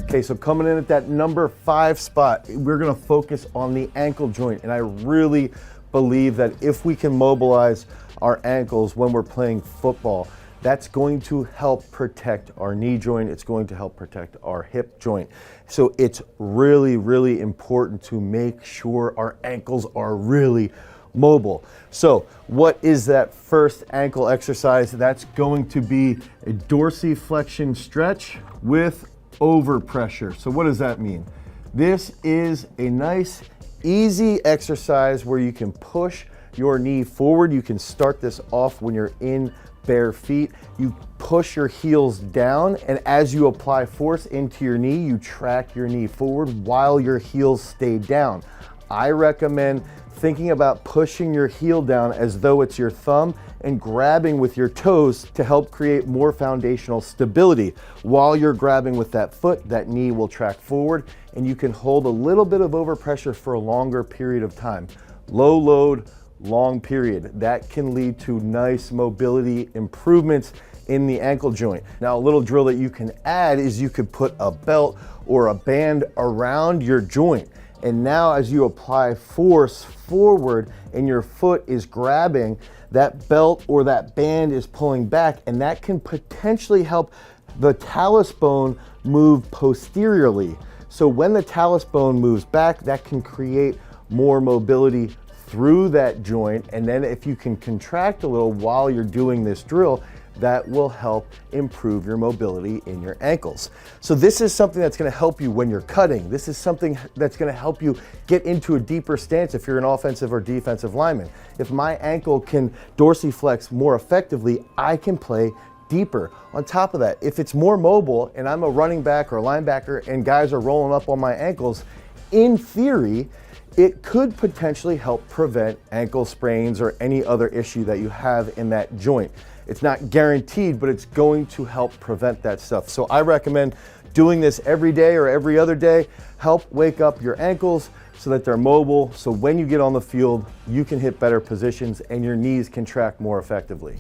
Okay, so coming in at that number 5 spot, we're gonna focus on the ankle joint. And I really believe that if we can mobilize our ankles when we're playing football, that's going to help protect our knee joint. It's going to help protect our hip joint. So it's really, really important to make sure our ankles are really mobile. So what is that first ankle exercise? That's going to be a dorsiflexion stretch with overpressure. So what does that mean? This is a nice, easy exercise where you can push your knee forward. You can start this off when you're in bare feet. You push your heels down, and as you apply force into your knee, you track your knee forward while your heels stay down. I recommend thinking about pushing your heel down as though it's your thumb and grabbing with your toes to help create more foundational stability. While you're grabbing with that foot, that knee will track forward, and you can hold a little bit of overpressure for a longer period of time. Low load, long period. That can lead to nice mobility improvements in the ankle joint. Now, a little drill that you can add is you could put a belt or a band around your joint. And now as you apply force forward and your foot is grabbing, that belt or that band is pulling back, and that can potentially help the talus bone move posteriorly. So when the talus bone moves back, that can create more mobility through that joint. And then if you can contract a little while you're doing this drill, that will help improve your mobility in your ankles. So this is something that's going to help you when you're cutting. This is something that's going to help you get into a deeper stance if you're an offensive or defensive lineman. If my ankle can dorsiflex more effectively, I can play deeper. On top of that, if it's more mobile and I'm a running back or a linebacker and guys are rolling up on my ankles, in theory, it could potentially help prevent ankle sprains or any other issue that you have in that joint. It's not guaranteed, but it's going to help prevent that stuff. So I recommend Doing this every day or every other day help wake up your ankles so that they're mobile, so when you get on the field, you can hit better positions and your knees can track more effectively.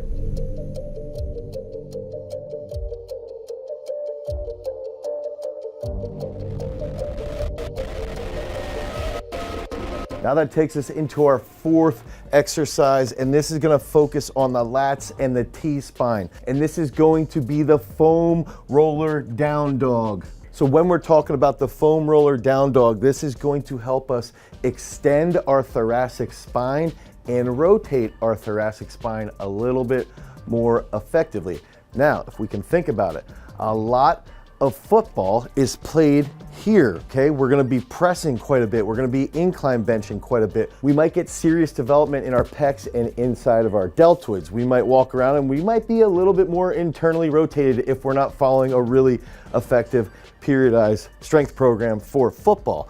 Now that takes us into our fourth exercise, and this is gonna focus on the lats and the T-spine. And this is going to be the foam roller down dog. So when we're talking about the foam roller down dog, this is going to help us extend our thoracic spine and rotate our thoracic spine a little bit more effectively. Now, if we can think about it, a lot of football is played here, okay? We're gonna be pressing quite a bit. We're gonna be incline benching quite a bit. We might get serious development in our pecs and inside of our deltoids. We might walk around and we might be a little bit more internally rotated if we're not following a really effective periodized strength program for football.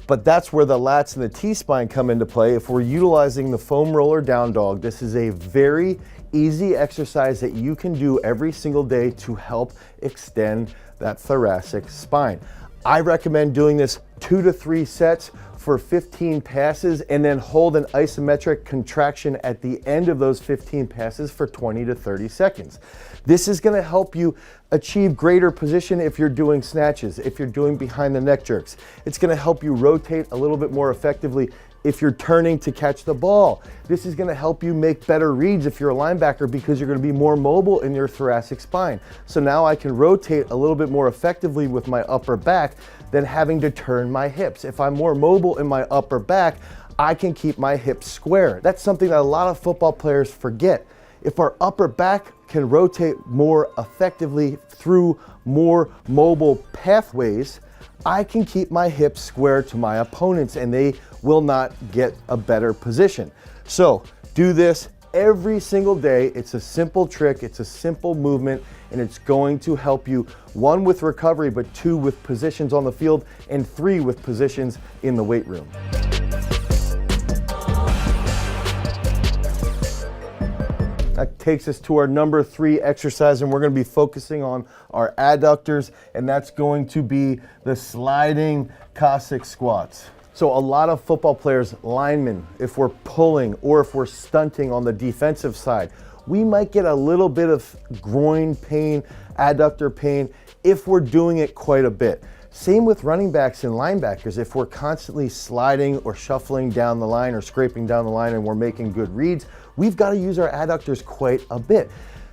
But that's where the lats and the T-spine come into play. If we're utilizing the foam roller down dog, this is a very easy exercise that you can do every single day to help extend that thoracic spine. I recommend doing this 2 to 3 sets for 15 passes and then hold an isometric contraction at the end of those 15 passes for 20 to 30 seconds. This is gonna help you achieve greater position if you're doing snatches, if you're doing behind the neck jerks. It's gonna help you rotate a little bit more effectively if you're turning to catch the ball. This is gonna help you make better reads if you're a linebacker because you're gonna be more mobile in your thoracic spine. So now I can rotate a little bit more effectively with my upper back than having to turn my hips. If I'm more mobile in my upper back, I can keep my hips square. That's something that a lot of football players forget. If our upper back can rotate more effectively through more mobile pathways, I can keep my hips square to my opponents and they will not get a better position. So do this every single day. It's a simple trick, it's a simple movement, and it's going to help you, 1, with recovery, but 2, with positions on the field, and 3, with positions in the weight room. That takes us to our number 3 exercise, and we're gonna be focusing on our adductors, and that's going to be the sliding Cossack squats. So a lot of football players, linemen, if we're pulling or if we're stunting on the defensive side, we might get a little bit of groin pain, adductor pain, if we're doing it quite a bit. Same with running backs and linebackers. If we're constantly sliding or shuffling down the line or scraping down the line and we're making good reads, we've got to use our adductors quite a bit.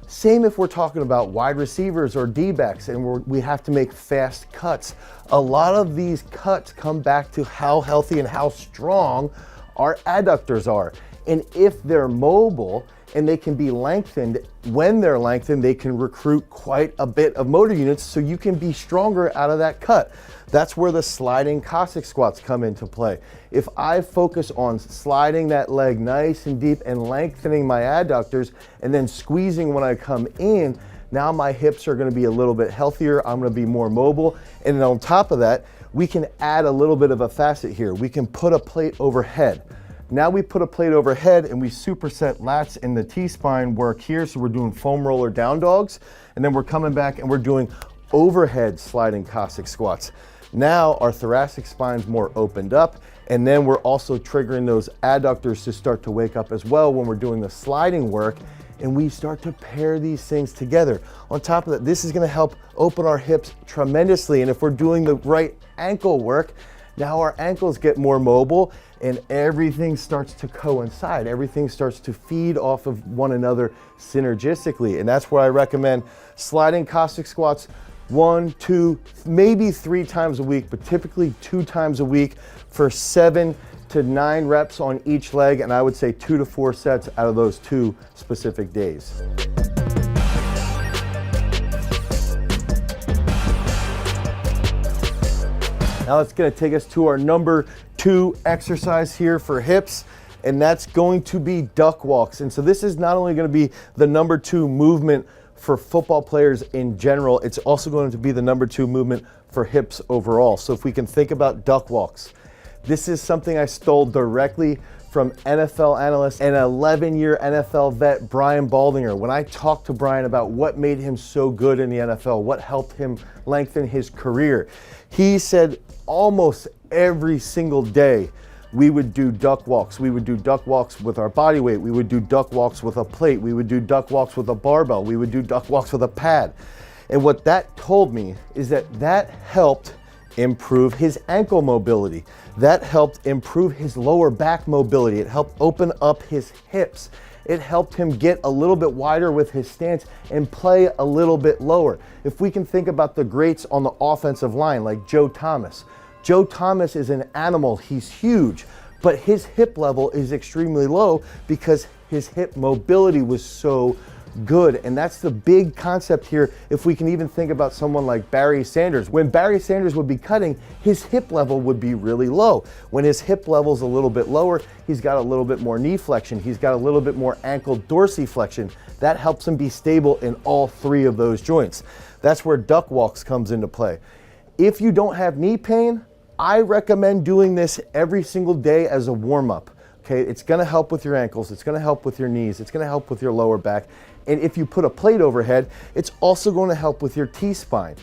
Same if we're talking about wide receivers or D-backs and we have to make fast cuts. A lot of these cuts come back to how healthy and how strong our adductors are. And if they're mobile and they can be lengthened, when they're lengthened, they can recruit quite a bit of motor units so you can be stronger out of that cut. That's where the sliding Cossack squats come into play. If I focus on sliding that leg nice and deep and lengthening my adductors and then squeezing when I come in, now my hips are gonna be a little bit healthier, I'm gonna be more mobile, and then on top of that, we can add a little bit of a facet here. We can put a plate overhead. Now we put a plate overhead and we superset lats and the T-spine work here. So we're doing foam roller down dogs, and then we're coming back and we're doing overhead sliding Cossack squats. Now our thoracic spine's more opened up, and then we're also triggering those adductors to start to wake up as well when we're doing the sliding work, and we start to pair these things together. On top of that, this is gonna help open our hips tremendously, and if we're doing the right ankle work, now our ankles get more mobile and everything starts to coincide. Everything starts to feed off of one another synergistically. And that's where I recommend sliding Cossack squats 1, 2, maybe 3 times a week, but typically 2 times a week for 7 to 9 reps on each leg. And I would say 2 to 4 sets out of those 2 specific days. Now it's gonna take us to our number 2 exercise here for hips, and that's going to be duck walks. And so this is not only gonna be the number 2 movement for football players in general, it's also going to be the number 2 movement for hips overall. So if we can think about duck walks, This is something I stole directly from NFL analyst and 11-year NFL vet, Brian Baldinger. When I talked to Brian about what made him so good in the NFL, what helped him lengthen his career, he said almost every single day we would do duck walks. We would do duck walks with our body weight. We would do duck walks with a plate. We would do duck walks with a barbell. We would do duck walks with a pad. And what that told me is that helped improve his ankle mobility. That helped improve his lower back mobility. It helped open up his hips. It helped him get a little bit wider with his stance and play a little bit lower. If we can think about the greats on the offensive line, like Joe Thomas. Joe Thomas is an animal, he's huge, but his hip level is extremely low because his hip mobility was so good. And that's the big concept here. If we can even think about someone like Barry Sanders, when Barry Sanders would be cutting, his hip level would be really low. When his hip level's a little bit lower, he's got a little bit more knee flexion, he's got a little bit more ankle dorsiflexion. That helps him be stable in all three of those joints. That's where duck walks comes into play. If you don't have knee pain, I recommend doing this every single day as a warm-up. Okay, it's gonna help with your ankles, it's gonna help with your knees, it's gonna help with your lower back. And if you put a plate overhead, it's also gonna help with your T-spine.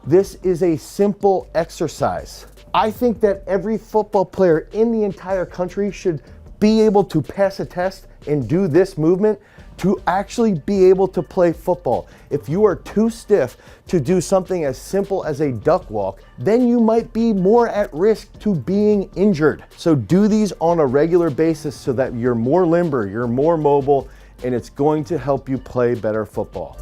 This is a simple exercise. I think that every football player in the entire country should be able to pass a test and do this movement to actually be able to play football. If you are too stiff to do something as simple as a duck walk, then you might be more at risk to being injured. So do these on a regular basis so that you're more limber, you're more mobile, and it's going to help you play better football.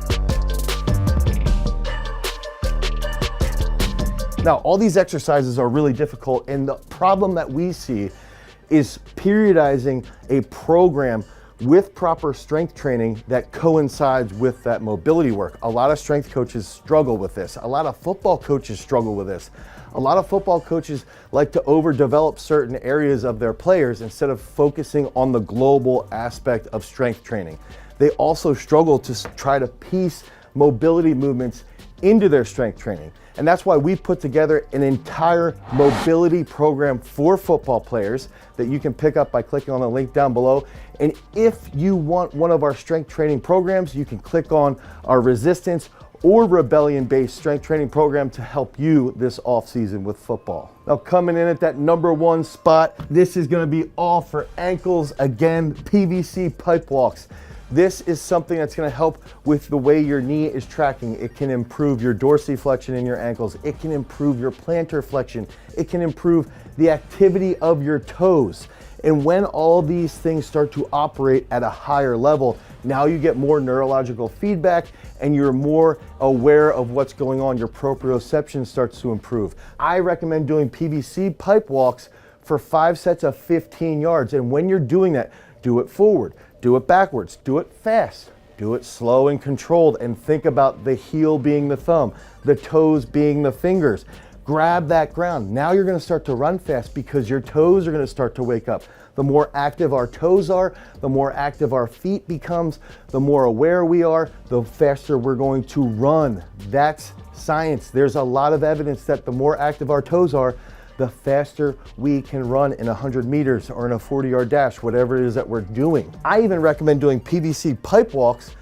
Now, all these exercises are really difficult, and the problem that we see is periodizing a program with proper strength training that coincides with that mobility work. A lot of strength coaches struggle with this. A lot of football coaches struggle with this. A lot of football coaches like to overdevelop certain areas of their players instead of focusing on the global aspect of strength training. They also struggle to try to piece mobility movements into their strength training. And that's why we've put together an entire mobility program for football players that you can pick up by clicking on the link down below. And if you want one of our strength training programs, you can click on our resistance or rebellion-based strength training program to help you this off-season with football. Now, coming in at that #1 spot, this is gonna be all for ankles. Again, PVC pipe walks. This is something that's gonna help with the way your knee is tracking. It can improve your dorsiflexion in your ankles. It can improve your plantar flexion. It can improve the activity of your toes. And when all these things start to operate at a higher level, now you get more neurological feedback and you're more aware of what's going on. Your proprioception starts to improve. I recommend doing PVC pipe walks for 5 sets of 15 yards. And when you're doing that, do it forward, do it backwards, do it fast, do it slow and controlled, and think about the heel being the thumb, the toes being the fingers. Grab that ground. Now you're gonna start to run fast because your toes are gonna start to wake up. The more active our toes are, the more active our feet becomes, the more aware we are, the faster we're going to run. That's science. There's a lot of evidence that the more active our toes are, the faster we can run in 100 meters or in a 40-yard dash, whatever it is that we're doing. I even recommend doing PVC pipe walks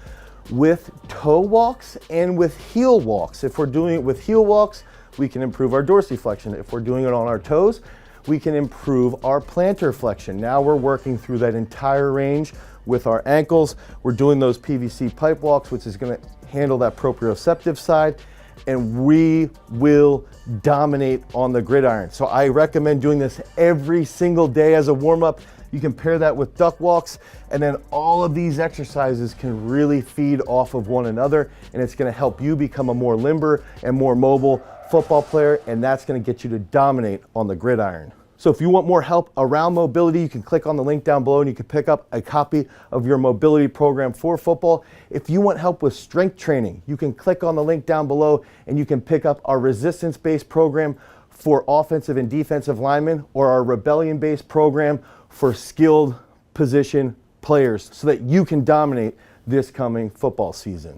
with toe walks and with heel walks. If we're doing it with heel walks, we can improve our dorsiflexion. If we're doing it on our toes, we can improve our plantar flexion. Now we're working through that entire range with our ankles. We're doing those PVC pipe walks, which is gonna handle that proprioceptive side, and we will dominate on the gridiron. So I recommend doing this every single day as a warm-up. You can pair that with duck walks, and then all of these exercises can really feed off of one another, and it's gonna help you become a more limber and more mobile football player, and that's gonna get you to dominate on the gridiron. So if you want more help around mobility, you can click on the link down below and you can pick up a copy of your mobility program for football. If you want help with strength training, you can click on the link down below and you can pick up our resistance-based program for offensive and defensive linemen, or our rebellion-based program for skilled position players, so that you can dominate this coming football season.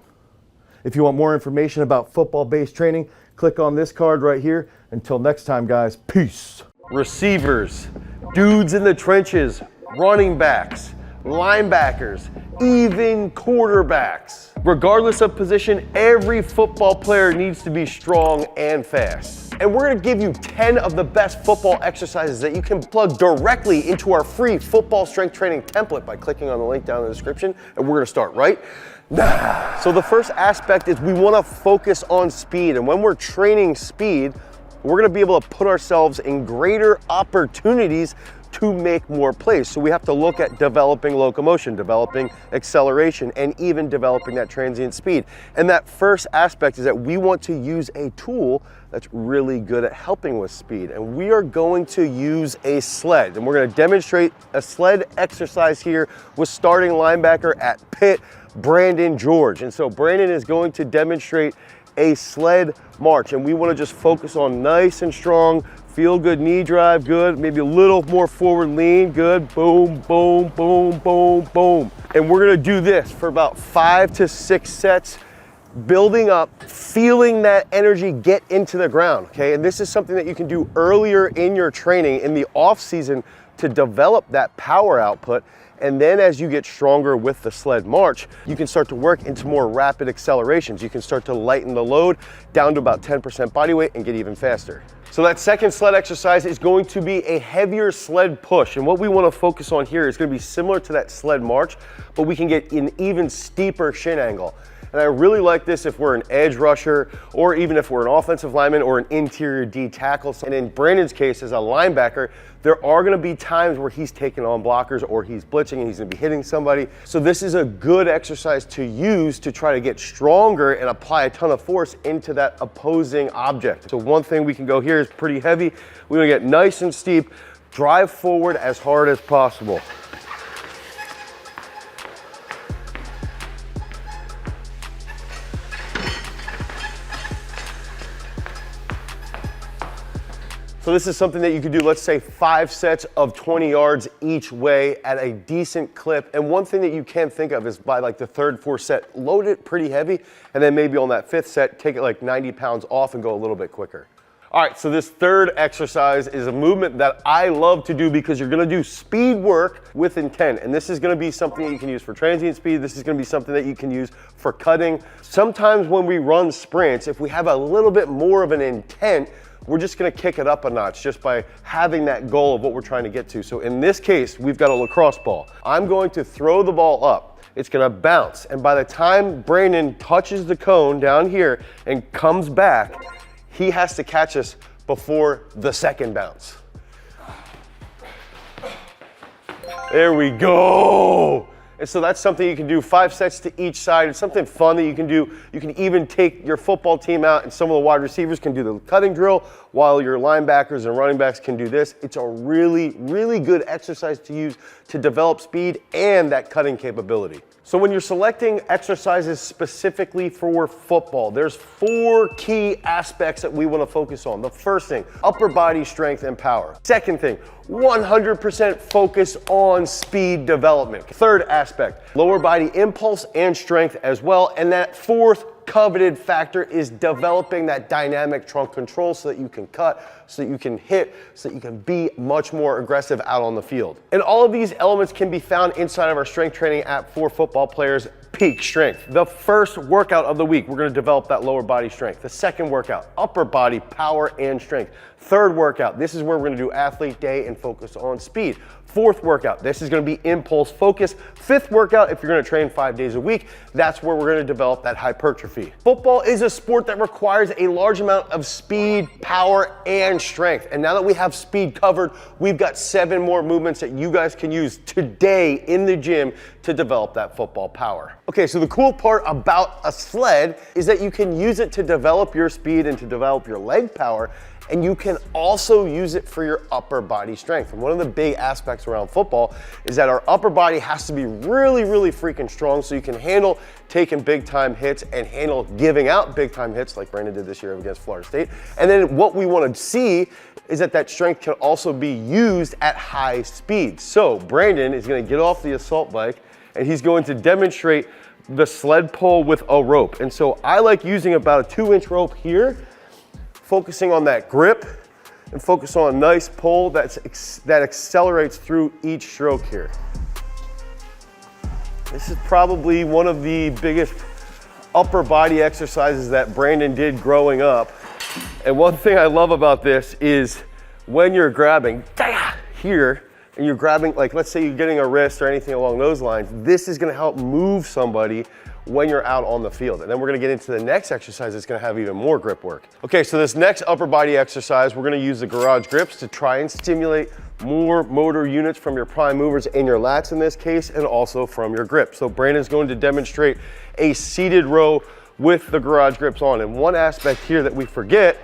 If you want more information about football-based training, click on this card right here. Until next time, guys, peace. receivers, dudes in the trenches, running backs, linebackers, even quarterbacks. Regardless of position, every football player needs to be strong and fast. And we're gonna give you 10 of the best football exercises that you can plug directly into our free football strength training template by clicking on the link down in the description, and we're gonna start right now. So the first aspect is we wanna focus on speed, and when we're training speed, we're gonna be able to put ourselves in greater opportunities to make more plays. So we have to look at developing locomotion, developing acceleration, and even developing that transient speed. And that first aspect is that we want to use a tool that's really good at helping with speed. And we are going to use a sled. And we're gonna demonstrate a sled exercise here with starting linebacker at Pitt, Brandon George. And so Brandon is going to demonstrate a sled march, and we want to just focus on nice and strong, feel good knee drive, good, maybe a little more forward lean, good, boom, boom, boom, boom, boom. And we're gonna do this for about 5 to 6 sets, building up, feeling that energy get into the ground, okay? And this is something that you can do earlier in your training in the off season to develop that power output. And then as you get stronger with the sled march, you can start to work into more rapid accelerations. You can start to lighten the load down to about 10% body weight and get even faster. So that second sled exercise is going to be a heavier sled push. And what we want to focus on here is going to be similar to that sled march, but we can get an even steeper shin angle. And I really like this if we're an edge rusher, or even if we're an offensive lineman or an interior D tackle. And in Brandon's case, as a linebacker, there are gonna be times where he's taking on blockers or he's blitzing and he's gonna be hitting somebody. So this is a good exercise to use to try to get stronger and apply a ton of force into that opposing object. So one thing we can go here is pretty heavy. We wanna get nice and steep, drive forward as hard as possible. So this is something that you could do, let's say 5 sets of 20 yards each way at a decent clip. And one thing that you can think of is by like the 3rd, 4th set, load it pretty heavy, and then maybe on that 5th set, take it like 90 pounds off and go a little bit quicker. All right, so this third exercise is a movement that I love to do because you're gonna do speed work with intent. And this is gonna be something that you can use for transient speed. This is gonna be something that you can use for cutting. Sometimes when we run sprints, if we have a little bit more of an intent, we're just gonna kick it up a notch just by having that goal of what we're trying to get to. So in this case, we've got a lacrosse ball. I'm going to throw the ball up. It's gonna bounce. And by the time Brandon touches the cone down here and comes back, he has to catch us before the second bounce. There we go. And so that's something you can do 5 sets to each side. It's something fun that you can do. You can even take your football team out and some of the wide receivers can do the cutting drill while your linebackers and running backs can do this. It's a really, really good exercise to use to develop speed and that cutting capability. So when you're selecting exercises specifically for football, there's 4 key aspects that we want to focus on. The first thing, upper body strength and power. Second thing, 100% focus on speed development. Third aspect, lower body impulse and strength as well. And that fourth coveted factor is developing that dynamic trunk control so that you can cut, so that you can hit, so that you can be much more aggressive out on the field. And all of these elements can be found inside of our strength training app for football players, Peak Strength. The first workout of the week, we're gonna develop that lower body strength. The second workout, upper body power and strength. Third workout, this is where we're gonna do athlete day and focus on speed. Fourth workout, this is gonna be impulse focus. Fifth workout, if you're gonna train 5 days a week, that's where we're gonna develop that hypertrophy. Football is a sport that requires a large amount of speed, power, and strength. And now that we have speed covered, we've got 7 more movements that you guys can use today in the gym to develop that football power. Okay, so the cool part about a sled is that you can use it to develop your speed and to develop your leg power, and you can also use it for your upper body strength. And one of the big aspects around football is that our upper body has to be really, really freaking strong so you can handle taking big time hits and handle giving out big time hits like Brandon did this year against Florida State. And then what we want to see is that that strength can also be used at high speed. So Brandon is going to get off the assault bike and he's going to demonstrate the sled pull with a rope. And so I like using about a 2-inch rope here, focusing on that grip, and focus on a nice pull that accelerates through each stroke here. This is probably one of the biggest upper body exercises that Brandon did growing up. And one thing I love about this is when you're grabbing here, and you're grabbing, like let's say you're getting a wrist or anything along those lines, this is gonna help move somebody when you're out on the field. And then we're gonna get into the next exercise that's gonna have even more grip work. Okay, so this next upper body exercise, we're gonna use the garage grips to try and stimulate more motor units from your prime movers and your lats in this case, and also from your grip. So Brandon's going to demonstrate a seated row with the garage grips on. And one aspect here that we forget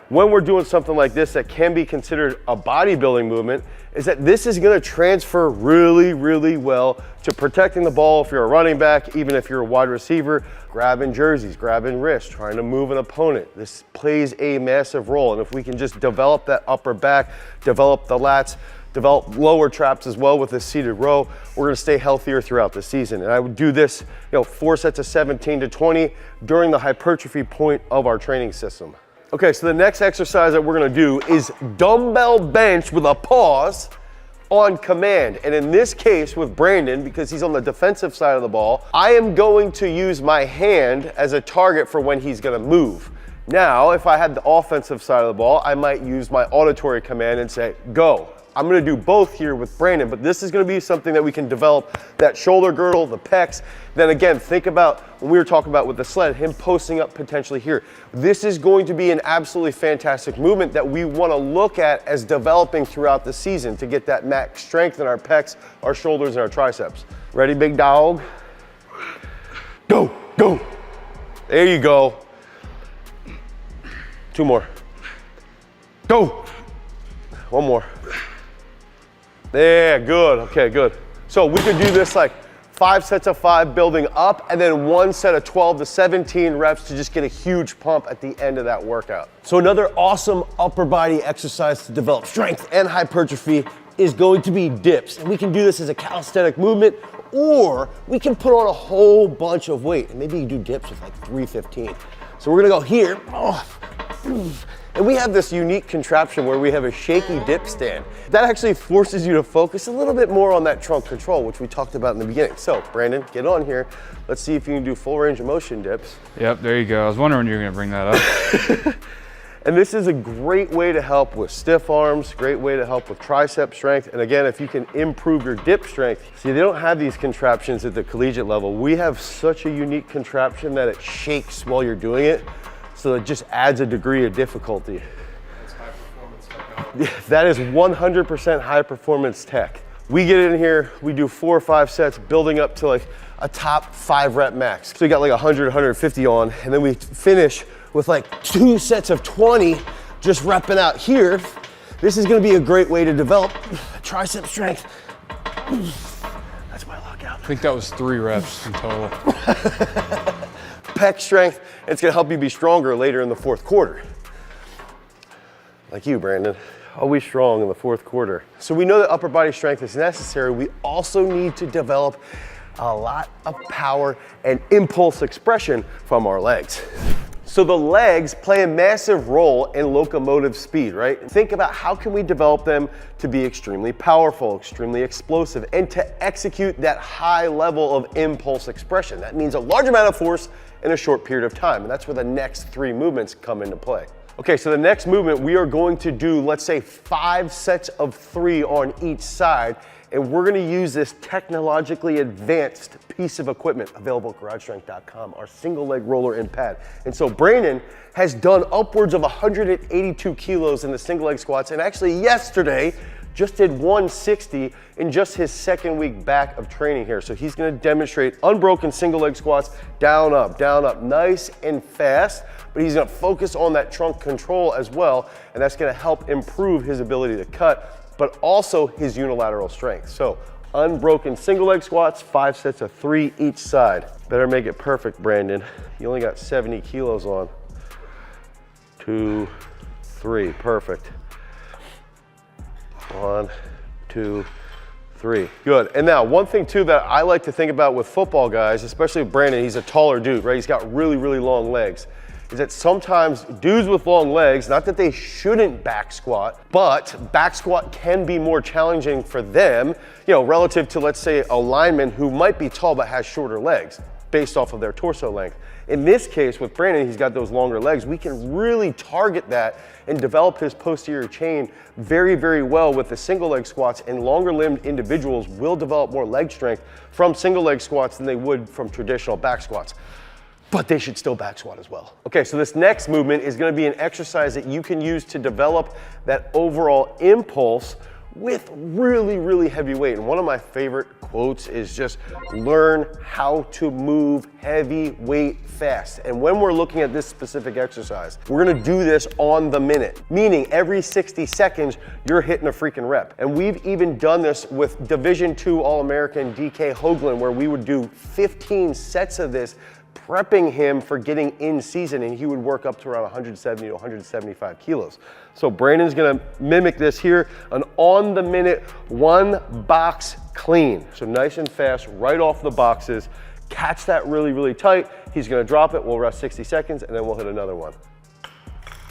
when we're doing something like this that can be considered a bodybuilding movement is that this is gonna transfer really, really well to protecting the ball if you're a running back, even if you're a wide receiver, grabbing jerseys, grabbing wrists, trying to move an opponent. This plays a massive role. And if we can just develop that upper back, develop the lats, develop lower traps as well with this seated row, we're gonna stay healthier throughout the season. And I would do this, 4 sets of 17 to 20 during the hypertrophy point of our training system. Okay, so the next exercise that we're gonna do is dumbbell bench with a pause on command. And in this case with Brandon, because he's on the defensive side of the ball, I am going to use my hand as a target for when he's gonna move. Now, if I had the offensive side of the ball, I might use my auditory command and say, go. I'm gonna do both here with Brandon, but this is gonna be something that we can develop, that shoulder girdle, the pecs. Then again, think about when we were talking about with the sled, him posting up potentially here. This is going to be an absolutely fantastic movement that we wanna look at as developing throughout the season to get that max strength in our pecs, our shoulders, and our triceps. Ready, big dog? Go, go. There you go. 2 more. Go. 1 more. Yeah, good, okay, good. So we could do this like 5 sets of 5 building up, and then 1 set of 12 to 17 reps to just get a huge pump at the end of that workout. So another awesome upper body exercise to develop strength and hypertrophy is going to be dips. And we can do this as a calisthenic movement, or we can put on a whole bunch of weight. And maybe you do dips with like 315. So we're gonna go here. And we have this unique contraption where we have a shaky dip stand. That actually forces you to focus a little bit more on that trunk control, which we talked about in the beginning. So Brandon, get on here. Let's see if you can do full range of motion dips. Yep, there you go. I was wondering you were gonna bring that up. And this is a great way to help with stiff arms, great way to help with tricep strength. And again, if you can improve your dip strength, see, they don't have these contraptions at the collegiate level. We have such a unique contraption that it shakes while you're doing it. So it just adds a degree of difficulty. That's high performance technology. Yeah, that is 100% high performance tech. We get in here, we do 4 or 5 sets, building up to like a top 5 rep max. So we got like 100, 150 on, and then we finish with like 2 sets of 20, just repping out here. This is gonna be a great way to develop tricep strength. That's my lockout. I think that was 3 reps in total. Pec strength, and it's gonna help you be stronger later in the 4th quarter. Like you, Brandon, always strong in the 4th quarter. So we know that upper body strength is necessary. We also need to develop a lot of power and impulse expression from our legs. So the legs play a massive role in locomotive speed, right? Think about how can we develop them to be extremely powerful, extremely explosive, and to execute that high level of impulse expression. That means a large amount of force in a short period of time, and that's where the next 3 movements come into play. Okay, so the next movement, we are going to do, let's say 5 sets of 3 on each side, and we're gonna use this technologically advanced piece of equipment available at garagestrength.com, our single leg roller and pad. And so Brandon has done upwards of 182 kilos in the single leg squats, and actually yesterday, just did 160 in just his 2nd week back of training here. So he's gonna demonstrate unbroken single leg squats, down, up, nice and fast, but he's gonna focus on that trunk control as well, and that's gonna help improve his ability to cut, but also his unilateral strength. So unbroken single leg squats, 5 sets of 3 each side. Better make it perfect, Brandon. You only got 70 kilos on. 2, 3, perfect. 1, 2, 3, good. And now one thing too that I like to think about with football guys, especially with Brandon, he's a taller dude, right? He's got really, really long legs. is that sometimes dudes with long legs, not that they shouldn't back squat, but back squat can be more challenging for them, you know, relative to, let's say, a lineman who might be tall but has shorter legs based off of their torso length. In this case with Brandon, he's got those longer legs. We can really target that and develop his posterior chain very, very well with the single leg squats, and longer limbed individuals will develop more leg strength from single leg squats than they would from traditional back squats. But they should still back squat as well. Okay, so this next movement is gonna be an exercise that you can use to develop that overall impulse with really, really heavy weight. And one of my favorite quotes is just learn how to move heavy weight fast. And when we're looking at this specific exercise, we're gonna do this on the minute, meaning every 60 seconds, you're hitting a freaking rep. And we've even done this with Division II All-American DK Hoagland, where we would do 15 sets of this, prepping him for getting in season, and he would work up to around 170 to 175 kilos. So Brandon's gonna mimic this here, an on the minute, one box clean. So nice and fast, right off the boxes. Catch that really, really tight. He's gonna drop it, we'll rest 60 seconds, and then we'll hit another one.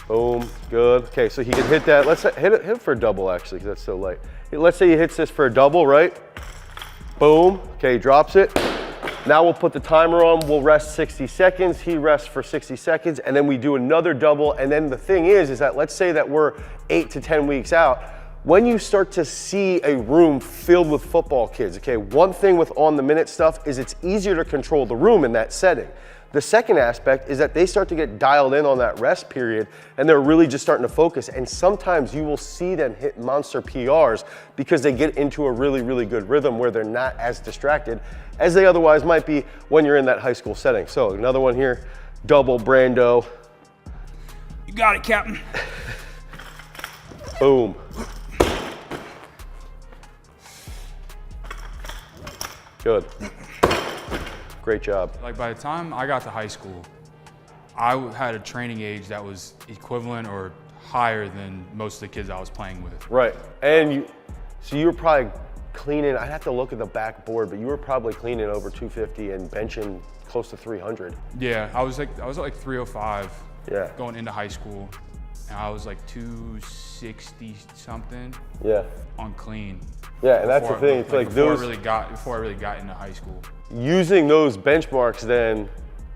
Boom, good. Okay, so he can hit that. Let's hit it for a double actually, because that's so light. Let's say he hits this for a double, right? Boom, okay, he drops it. Now we'll put the timer on, we'll rest 60 seconds, he rests for 60 seconds, and then we do another double. And then the thing is that let's say that we're 8 to 10 weeks out, when you start to see a room filled with football kids, okay, one thing with on the minute stuff is it's easier to control the room in that setting. The second aspect is that they start to get dialed in on that rest period, and they're really just starting to focus. And sometimes you will see them hit monster PRs because they get into a really, really good rhythm where they're not as distracted as they otherwise might be when you're in that high school setting. So another one here, double Brando. You got it, Captain. Boom. Good. Great job. Like by the time I got to high school, I had a training age that was equivalent or higher than most of the kids I was playing with. Right, and so you were probably cleaning, I'd have to look at the backboard, but you were probably cleaning over 250 and benching close to 300. Yeah, I was at like 305 Yeah. going into high school, and I was like 260 something Yeah. on clean. Yeah, and that's the thing, it's like before those, before I really got into high school. using those benchmarks then,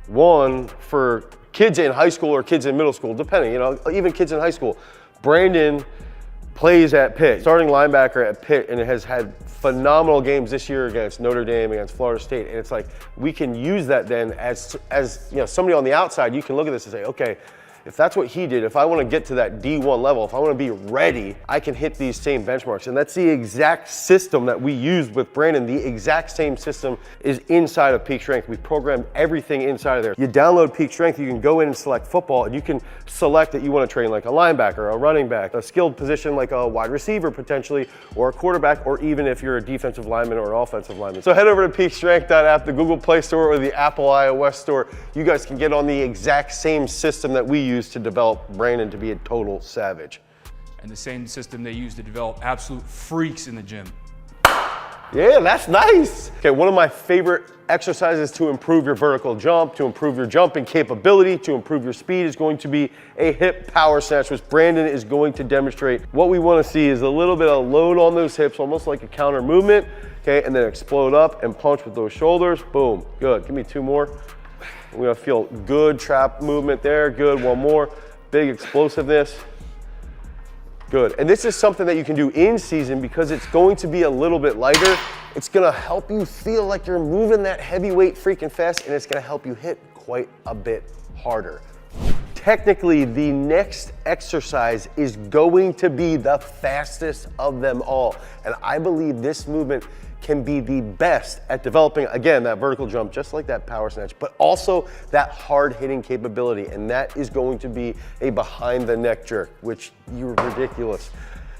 one, for kids in high school or kids in middle school, depending, you know, even kids in high school. Brandon plays at Pitt, starting linebacker at Pitt, and it has had phenomenal games this year against Notre Dame, against Florida State. And it's like, we can use that then as you know, somebody on the outside, you can look at this and say, okay, if that's what he did, if I want to get to that D1 level, if I want to be ready, I can hit these same benchmarks. And that's the exact system that we used with Brandon. The exact same system is inside of Peak Strength. We programmed everything inside of there. You download Peak Strength, you can go in and select football, and you can select that you want to train like a linebacker, a running back, a skilled position like a wide receiver potentially, or a quarterback, or even if you're a defensive lineman or an offensive lineman. So head over to peakstrength.app, the Google Play Store or the Apple iOS Store. You guys can get on the exact same system that we use to develop Brandon to be a total savage. And the same system they use to develop absolute freaks in the gym. Yeah, that's nice. Okay, one of my favorite exercises to improve your vertical jump, to improve your jumping capability, to improve your speed is going to be a hip power snatch, which Brandon is going to demonstrate. What we want to see is a little bit of load on those hips, almost like a counter movement, okay, and then explode up and punch with those shoulders. Boom, good. Give me two more. We're gonna feel good trap movement there. Good, one more. Big explosiveness. Good, and this is something that you can do in season because it's going to be a little bit lighter. It's gonna help you feel like you're moving that heavyweight freaking fast, and it's gonna help you hit quite a bit harder. Technically, the next exercise is going to be the fastest of them all. And I believe this movement can be the best at developing, again, that vertical jump, just like that power snatch, but also that hard hitting capability. And that is going to be a behind the neck jerk, which you're ridiculous.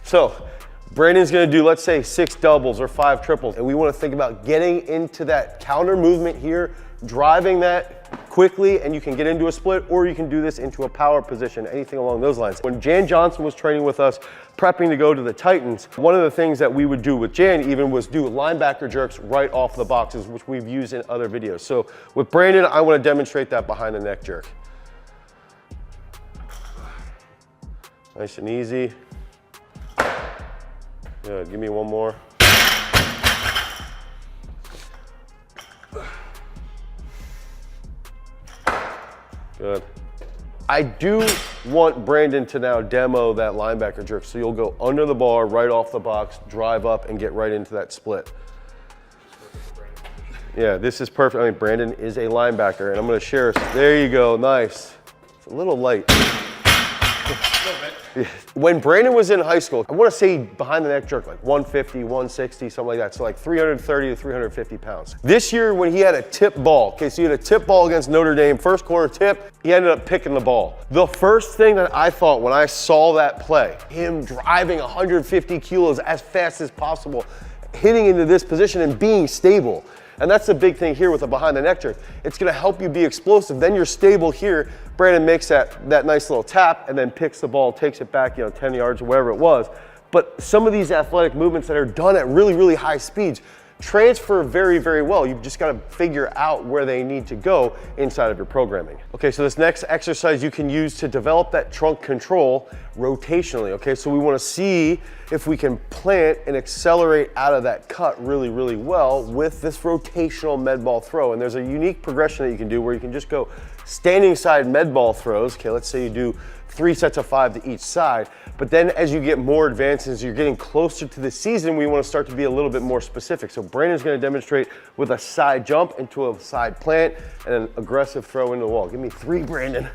So Brandon's gonna do, let's say 6 doubles or 5 triples. And we wanna think about getting into that counter movement here, driving that quickly, and you can get into a split, or you can do this into a power position, anything along those lines. When Jan Johnson was training with us, prepping to go to the Titans, one of the things that we would do with Jan even was do linebacker jerks right off the boxes, which we've used in other videos. So with Brandon, I want to demonstrate that behind the neck jerk. Nice and easy. Good, give me one more. Good. I do want Brandon to now demo that linebacker jerk. So you'll go under the bar, right off the box, drive up and get right into that split. Yeah, this is perfect. I mean, Brandon is a linebacker and I'm gonna share. There you go, nice. It's a little light. When Brandon was in high school, I want to say behind the neck jerk, like 150, 160, something like that. So like 330 to 350 pounds. This year when he had a tip ball, okay, so he had a tip ball against Notre Dame, first quarter tip, he ended up picking the ball. The first thing that I thought when I saw that play, him driving 150 kilos as fast as possible, hitting into this position and being stable. And that's the big thing here with the behind the neck jerk. It's gonna help you be explosive. Then you're stable here. Brandon makes that nice little tap and then picks the ball, takes it back, 10 yards or whatever it was. But some of these athletic movements that are done at really, really high speeds transfer very, very well. You've just got to figure out where they need to go inside of your programming. Okay, so this next exercise you can use to develop that trunk control rotationally. Okay, so we want to see if we can plant and accelerate out of that cut really, really well with this rotational med ball throw. And there's a unique progression that you can do where you can just go standing side med ball throws. Okay, let's say you do 3 sets of 5 to each side. But then as you get more advanced, as you're getting closer to the season, we want to start to be a little bit more specific. So Brandon's going to demonstrate with a side jump into a side plant and an aggressive throw into the wall. Give me 3, Brandon.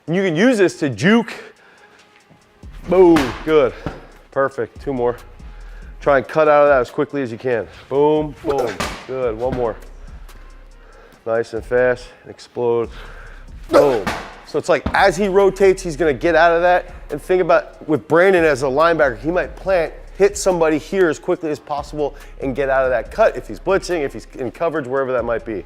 And you can use this to juke. Boom, good. Perfect, 2 more. Try and cut out of that as quickly as you can. Boom, boom, good, 1 more. Nice and fast, explode, boom. So it's like as he rotates, he's gonna get out of that. And think about with Brandon as a linebacker, he might plant, hit somebody here as quickly as possible and get out of that cut if he's blitzing, if he's in coverage, wherever that might be.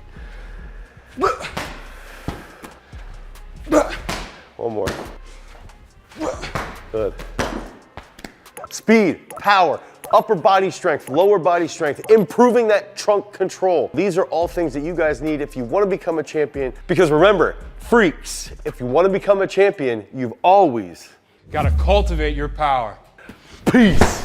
1 more. Good. Speed, power, upper body strength, lower body strength, improving that trunk control. These are all things that you guys need if you want to become a champion. Because remember, freaks, if you want to become a champion, you've always got to cultivate your power. Peace.